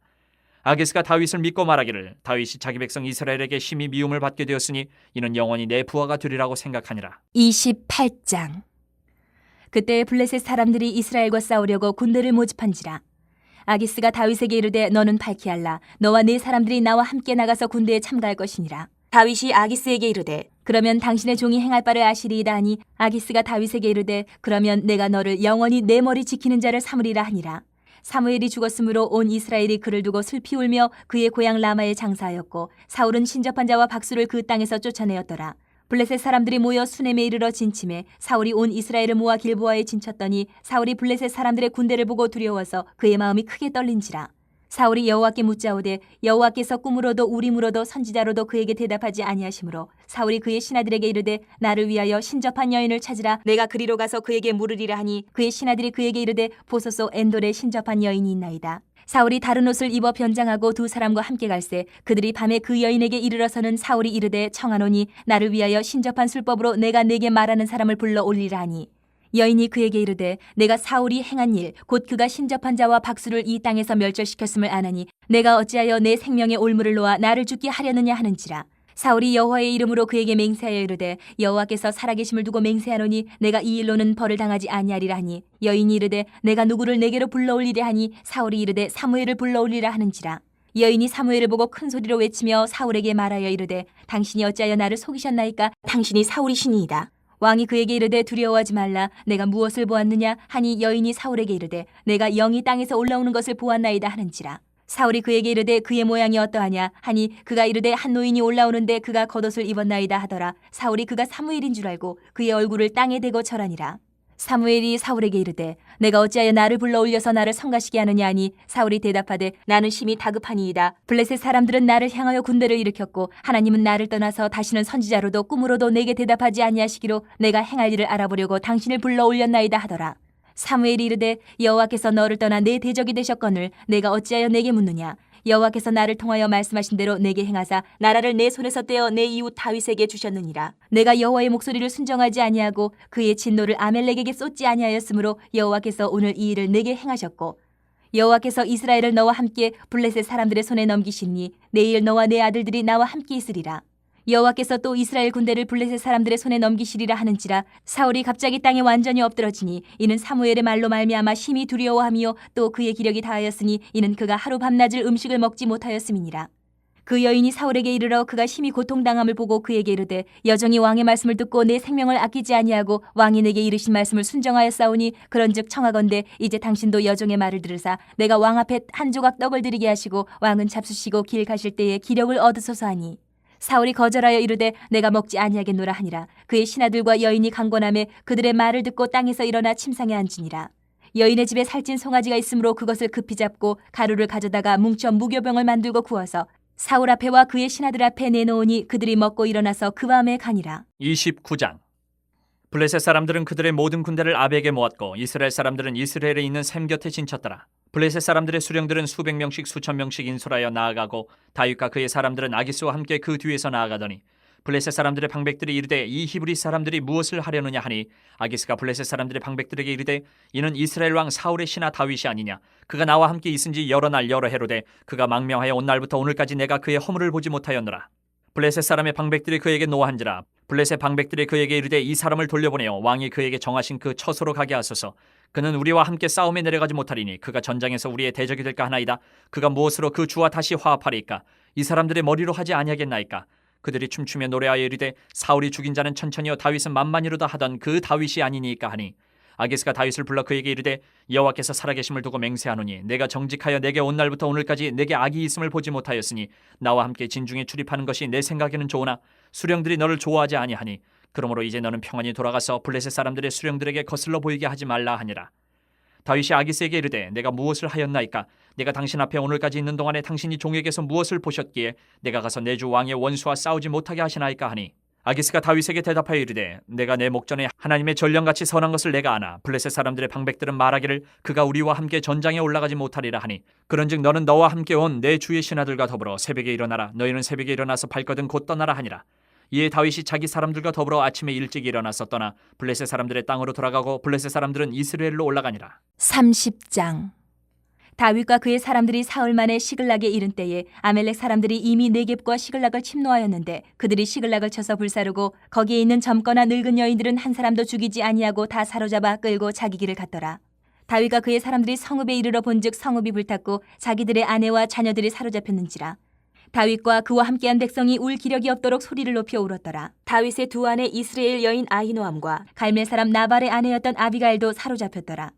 아기스가 다윗을 믿고 말하기를 다윗이 자기 백성 이스라엘에게 심히 미움을 받게 되었으니 이는 영원히 내 부하가 되리라고 생각하니라. 28장. 그때 블레셋 사람들이 이스라엘과 싸우려고 군대를 모집한지라. 아기스가 다윗에게 이르되 너는 발키알라 너와 네 사람들이 나와 함께 나가서 군대에 참가할 것이니라. 다윗이 아기스에게 이르되 그러면 당신의 종이 행할 바를 아시리이다 하니 아기스가 다윗에게 이르되 그러면 내가 너를 영원히 내 머리 지키는 자를 삼으리라 하니라. 사무엘이 죽었으므로 온 이스라엘이 그를 두고 슬피 울며 그의 고향 라마에 장사하였고 사울은 신접한 자와 박수를 그 땅에서 쫓아내었더라. 블레셋 사람들이 모여 수넴에 이르러 진침해 사울이 온 이스라엘을 모아 길보아에 진쳤더니 사울이 블레셋 사람들의 군대를 보고 두려워서 그의 마음이 크게 떨린지라. 사울이 여호와께 묻자오되 여호와께서 꿈으로도 우림으로도 선지자로도 그에게 대답하지 아니하시므로 사울이 그의 신하들에게 이르되 나를 위하여 신접한 여인을 찾으라. 내가 그리로 가서 그에게 물으리라 하니 그의 신하들이 그에게 이르되 보소서 엔돌에 신접한 여인이 있나이다. 사울이 다른 옷을 입어 변장하고 두 사람과 함께 갈새 그들이 밤에 그 여인에게 이르러서는 사울이 이르되 청하노니 나를 위하여 신접한 술법으로 내가 네게 말하는 사람을 불러 올리라 하니 여인이 그에게 이르되 내가 사울이 행한 일 곧 그가 신접한 자와 박수를 이 땅에서 멸절시켰음을 아나니 내가 어찌하여 내 생명의 올무를 놓아 나를 죽게 하려느냐 하는지라. 사울이 여호와의 이름으로 그에게 맹세하여 이르되 여호와께서 살아계심을 두고 맹세하노니 내가 이 일로는 벌을 당하지 아니하리라 하니 여인이 이르되 내가 누구를 내게로 불러올리랴 하니 사울이 이르되 사무엘을 불러올리라 하는지라. 여인이 사무엘을 보고 큰 소리로 외치며 사울에게 말하여 이르되 당신이 어찌하여 나를 속이셨나이까. 당신이 사울이시니이다. 왕이 그에게 이르되 두려워하지 말라. 내가 무엇을 보았느냐 하니 여인이 사울에게 이르되 내가 영이 땅에서 올라오는 것을 보았나이다 하는지라. 사울이 그에게 이르되 그의 모양이 어떠하냐 하니 그가 이르되 한 노인이 올라오는데 그가 겉옷을 입었나이다 하더라. 사울이 그가 사무엘인 줄 알고 그의 얼굴을 땅에 대고 절하니라. 사무엘이 사울에게 이르되 내가 어찌하여 나를 불러 올려서 나를 성가시게 하느냐 하니 사울이 대답하되 나는 심히 다급하니이다. 블레셋 사람들은 나를 향하여 군대를 일으켰고 하나님은 나를 떠나서 다시는 선지자로도 꿈으로도 내게 대답하지 아니하시기로 내가 행할 일을 알아보려고 당신을 불러 올렸나이다 하더라. 사무엘이 이르되 여호와께서 너를 떠나 내 대적이 되셨거늘 내가 어찌하여 내게 묻느냐. 여호와께서 나를 통하여 말씀하신 대로 내게 행하사 나라를 내 손에서 떼어 내 이웃 다윗에게 주셨느니라. 내가 여호와의 목소리를 순정하지 아니하고 그의 진노를 아멜렉에게 쏟지 아니하였으므로 여호와께서 오늘 이 일을 내게 행하셨고 여호와께서 이스라엘을 너와 함께 블레셋 사람들의 손에 넘기시니 내일 너와 내 아들들이 나와 함께 있으리라. 여호와께서 또 이스라엘 군대를 블레셋 사람들의 손에 넘기시리라 하는지라. 사울이 갑자기 땅에 완전히 엎드러지니 이는 사무엘의 말로 말미암아 심히 두려워하며 또 그의 기력이 다하였으니 이는 그가 하루 밤낮을 음식을 먹지 못하였음이니라. 그 여인이 사울에게 이르러 그가 심히 고통당함을 보고 그에게 이르되 여정이 왕의 말씀을 듣고 내 생명을 아끼지 아니하고 왕이 내게 이르신 말씀을 순정하였사오니 그런즉 청하건대 이제 당신도 여정의 말을 들으사 내가 왕 앞에 한 조각 떡을 드리게 하시고 왕은 잡수시고 길 가실 때에 기력을 얻으소서 하니 사울이 거절하여 이르되 내가 먹지 아니하겠노라 하니라. 그의 신하들과 여인이 강권하매 그들의 말을 듣고 땅에서 일어나 침상에 앉으니라. 여인의 집에 살찐 송아지가 있으므로 그것을 급히 잡고 가루를 가져다가 뭉쳐 무교병을 만들고 구워서 사울 앞에와 그의 신하들 앞에 내놓으니 그들이 먹고 일어나서 그 밤에 가니라. 29장. 블레셋 사람들은 그들의 모든 군대를 아벡에 모았고 이스라엘 사람들은 이스라엘에 있는 샘 곁에 진쳤더라. 블레셋 사람들의 수령들은 수백 명씩 수천 명씩 인솔하여 나아가고 다윗과 그의 사람들은 아기스와 함께 그 뒤에서 나아가더니 블레셋 사람들의 방백들이 이르되 이 히브리 사람들이 무엇을 하려느냐 하니 아기스가 블레셋 사람들의 방백들에게 이르되 이는 이스라엘 왕 사울의 신하 다윗이 아니냐. 그가 나와 함께 있은지 여러 날 여러 해로되 그가 망명하여 온 날부터 오늘까지 내가 그의 허물을 보지 못하였노라. 블레셋 사람의 방백들이 그에게 노한지라. 블레셋 방백들이 그에게 이르되 이 사람을 돌려보내어 왕이 그에게 정하신 그 처소로 가게 하소서. 그는 우리와 함께 싸움에 내려가지 못하리니 그가 전장에서 우리의 대적이 될까 하나이다. 그가 무엇으로 그 주와 다시 화합하리이까? 이 사람들의 머리로 하지 아니하겠나이까? 그들이 춤추며 노래하여 이르되 사울이 죽인 자는 천천히요 다윗은 만만히로다 하던 그 다윗이 아니니까 하니 아기스가 다윗을 불러 그에게 이르되 여호와께서 살아계심을 두고 맹세하노니 내가 정직하여 내게 온 날부터 오늘까지 내게 악이 있음을 보지 못하였으니 나와 함께 진중에 출입하는 것이 내 생각에는 좋으나 수령들이 너를 좋아하지 아니하니 그러므로 이제 너는 평안히 돌아가서 블레셋 사람들의 수령들에게 거슬러 보이게 하지 말라 하니라. 다윗이 아기스에게 이르되 내가 무엇을 하였나이까? 내가 당신 앞에 오늘까지 있는 동안에 당신이 종에게서 무엇을 보셨기에 내가 가서 내 주 왕의 원수와 싸우지 못하게 하시나이까 하니 아기스가 다윗에게 대답하여 이르되 내가 내 목전에 하나님의 전령같이 선한 것을 내가 아나 블레셋 사람들의 방백들은 말하기를 그가 우리와 함께 전장에 올라가지 못하리라 하니 그런즉 너는 너와 함께 온 내 주의 신하들과 더불어 새벽에 일어나라. 너희는 새벽에 일어나서 발거든 곧 떠나라 하니라. 이에 다윗이 자기 사람들과 더불어 아침에 일찍 일어나서 떠나 블레셋 사람들의 땅으로 돌아가고 블레셋 사람들은 이스라엘로 올라가니라. 30장. 다윗과 그의 사람들이 사흘 만에 시글락에 이른 때에 아멜렉 사람들이 이미 네겝과 시글락을 침노하였는데 그들이 시글락을 쳐서 불사르고 거기에 있는 젊거나 늙은 여인들은 한 사람도 죽이지 아니하고 다 사로잡아 끌고 자기 길을 갔더라. 다윗과 그의 사람들이 성읍에 이르러 본즉 성읍이 불탔고 자기들의 아내와 자녀들이 사로잡혔는지라. 다윗과 그와 함께한 백성이 울 기력이 없도록 소리를 높여 울었더라. 다윗의 두 아내 이스라엘 여인 아히노암과 갈멜 사람 나발의 아내였던 아비가일도 사로잡혔더라.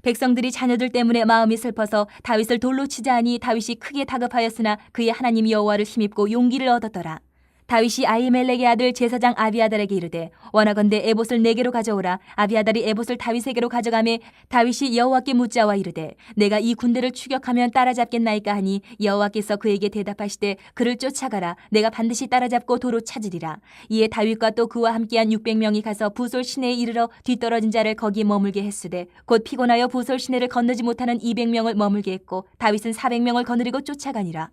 백성들이 자녀들 때문에 마음이 슬퍼서 다윗을 돌로 치자 하니 다윗이 크게 다급하였으나 그의 하나님 여호와를 힘입고 용기를 얻었더라. 다윗이 아히멜렉의 아들 제사장 아비아달에게 이르되 원하건대 에봇을 내게로 가져오라. 아비아달이 에봇을 다윗에게로 가져가매 다윗이 여호와께 묻자와 이르되 내가 이 군대를 추격하면 따라잡겠나이까 하니 여호와께서 그에게 대답하시되 그를 쫓아가라. 내가 반드시 따라잡고 도로 찾으리라. 이에 다윗과 또 그와 함께한 600명이 가서 부솔 시내에 이르러 뒤떨어진 자를 거기 머물게 했으되 곧 피곤하여 부솔 시내를 건너지 못하는 200명을 머물게 했고 다윗은 400명을 거느리고 쫓아가니라.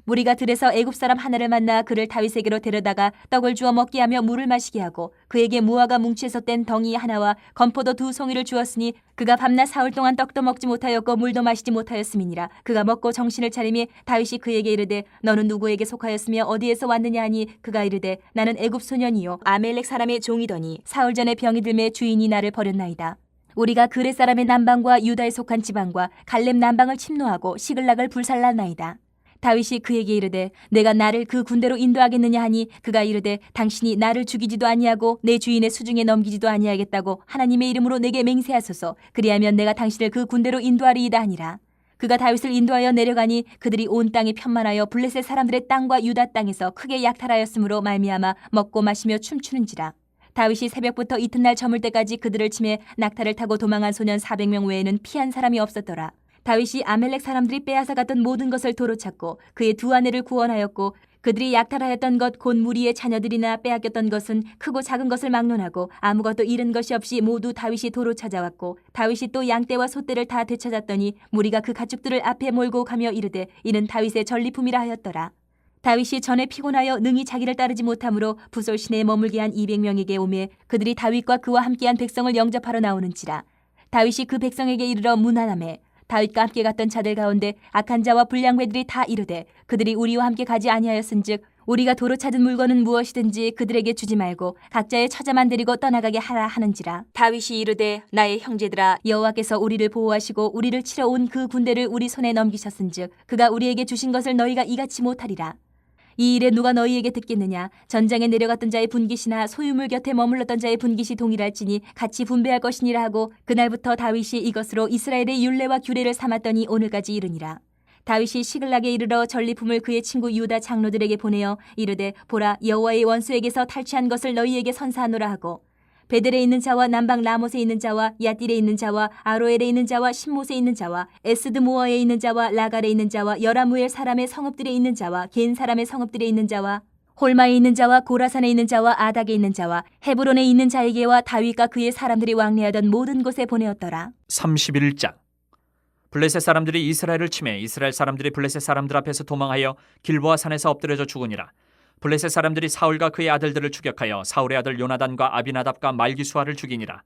무리가 들에서 애굽 사람 하나를 만나 그를 다윗에게로 데려다가 떡을 주어 먹게 하며 물을 마시게 하고 그에게 무화과 뭉치에서 뗀 덩이 하나와 건포도 2송이를 주었으니 그가 밤낮 사흘 동안 떡도 먹지 못하였고 물도 마시지 못하였음이니라. 그가 먹고 정신을 차리매 다윗이 그에게 이르되 너는 누구에게 속하였으며 어디에서 왔느냐 하니 그가 이르되 나는 애굽 소년이요 아멜렉 사람의 종이더니 사흘 전에 병이 들매 주인이 나를 버렸나이다. 우리가 그렛 사람의 남방과 유다에 속한 지방과 갈렙 남방을 침노하고 시글락을 불살랐나이다. 다윗이 그에게 이르되 내가 나를 그 군대로 인도하겠느냐 하니 그가 이르되 당신이 나를 죽이지도 아니하고 내 주인의 수중에 넘기지도 아니하겠다고 하나님의 이름으로 내게 맹세하소서. 그리하면 내가 당신을 그 군대로 인도하리이다 하니라. 그가 다윗을 인도하여 내려가니 그들이 온 땅에 편만하여 블레셋 사람들의 땅과 유다 땅에서 크게 약탈하였으므로 말미암아 먹고 마시며 춤추는지라. 다윗이 새벽부터 이튿날 저물 때까지 그들을 치매 낙타를 타고 도망한 소년 400명 외에는 피한 사람이 없었더라. 다윗이 아멜렉 사람들이 빼앗아 갔던 모든 것을 도로 찾고 그의 두 아내를 구원하였고 그들이 약탈하였던 것 곧 무리의 자녀들이나 빼앗겼던 것은 크고 작은 것을 막론하고 아무것도 잃은 것이 없이 모두 다윗이 도로 찾아왔고 다윗이 또 양떼와 소떼를 다 되찾았더니 무리가 그 가축들을 앞에 몰고 가며 이르되 이는 다윗의 전리품이라 하였더라. 다윗이 전에 피곤하여 능히 자기를 따르지 못하므로 부솔 시내에 머물게 한 200명에게 오매 그들이 다윗과 그와 함께한 백성을 영접하러 나오는지라. 다윗이 그 백성에게 이르러 문안하매 다윗과 함께 갔던 자들 가운데 악한 자와 불량배들이 다 이르되 그들이 우리와 함께 가지 아니하였은즉 우리가 도로 찾은 물건은 무엇이든지 그들에게 주지 말고 각자의 처자만 데리고 떠나가게 하라 하는지라. 다윗이 이르되 나의 형제들아 여호와께서 우리를 보호하시고 우리를 치러 온 그 군대를 우리 손에 넘기셨은즉 그가 우리에게 주신 것을 너희가 이같이 못하리라. 이 일에 누가 너희에게 듣겠느냐. 전장에 내려갔던 자의 분깃이나 소유물 곁에 머물렀던 자의 분깃이 동일할지니 같이 분배할 것이니라 하고 그날부터 다윗이 이것으로 이스라엘의 율례와 규례를 삼았더니 오늘까지 이르니라. 다윗이 시글락에 이르러 전리품을 그의 친구 유다 장로들에게 보내어 이르되 보라 여호와의 원수에게서 탈취한 것을 너희에게 선사하노라 하고 베델에 있는 자와 남방 라못에 있는 자와 야딜에 있는 자와 아로엘에 있는 자와 신못에 있는 자와 에스드모어에 있는 자와 라갈에 있는 자와 여라무엘 사람의 성읍들에 있는 자와 겐 사람의 성읍들에 있는 자와 홀마에 있는 자와 고라산에 있는 자와 아닥에 있는 자와 헤브론에 있는 자에게와 다윗과 그의 사람들이 왕래하던 모든 곳에 보내었더라. 31장. 블레셋 사람들이 이스라엘을 치매 이스라엘 사람들이 블레셋 사람들 앞에서 도망하여 길보아 산에서 엎드려져 죽으니라. 블레셋 사람들이 사울과 그의 아들들을 추격하여 사울의 아들 요나단과 아비나답과 말기수아를 죽이니라.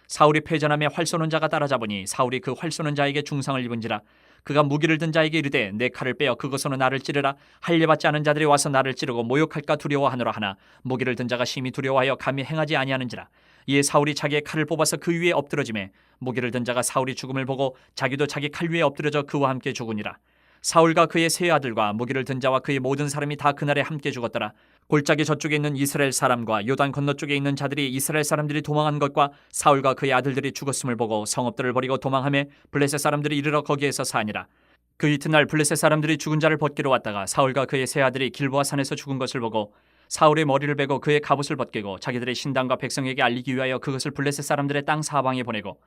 사울이 패전함에 활 쏘는 자가 따라잡으니 사울이 그 활 쏘는 자에게 중상을 입은지라. 그가 무기를 든 자에게 이르되 내 칼을 빼어 그것으로 나를 찌르라. 할례받지 않은 자들이 와서 나를 찌르고 모욕할까 두려워하노라 하나 무기를 든 자가 심히 두려워하여 감히 행하지 아니하는지라. 이에 사울이 자기의 칼을 뽑아서 그 위에 엎드러지매 무기를 든 자가 사울이 죽음을 보고 자기도 자기 칼 위에 엎드려져 그와 함께 죽으니라. 사울과 그의 세 아들과 무기를 든 자와 그의 모든 사람이 다 그날에 함께 죽었더라. 골짜기 저쪽에 있는 이스라엘 사람과 요단 건너쪽에 있는 자들이 이스라엘 사람들이 도망한 것과 사울과 그의 아들들이 죽었음을 보고 성읍들을 버리고 도망하며 블레셋 사람들이 이르러 거기에서 사니라. 그 이튿날 블레셋 사람들이 죽은 자를 벗기러 왔다가 사울과 그의 세 아들이 길보아 산에서 죽은 것을 보고 사울의 머리를 베고 그의 갑옷을 벗기고 자기들의 신당과 백성에게 알리기 위하여 그것을 블레셋 사람들의 땅 사방에 보내고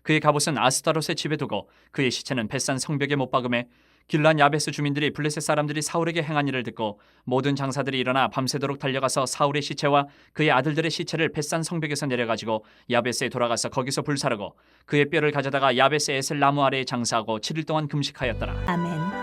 그의 갑옷은 아스타롯의 집에 두고 그의 시체는 벳산 성벽에 못 박음에 길란 야베스 주민들이 블레셋 사람들이 사울에게 행한 일을 듣고 모든 장사들이 일어나 밤새도록 달려가서 사울의 시체와 그의 아들들의 시체를 벳산 성벽에서 내려가지고 야베스에 돌아가서 거기서 불사르고 그의 뼈를 가져다가 야베스 에셀 나무 아래에 장사하고 7일 동안 금식하였더라. 아멘.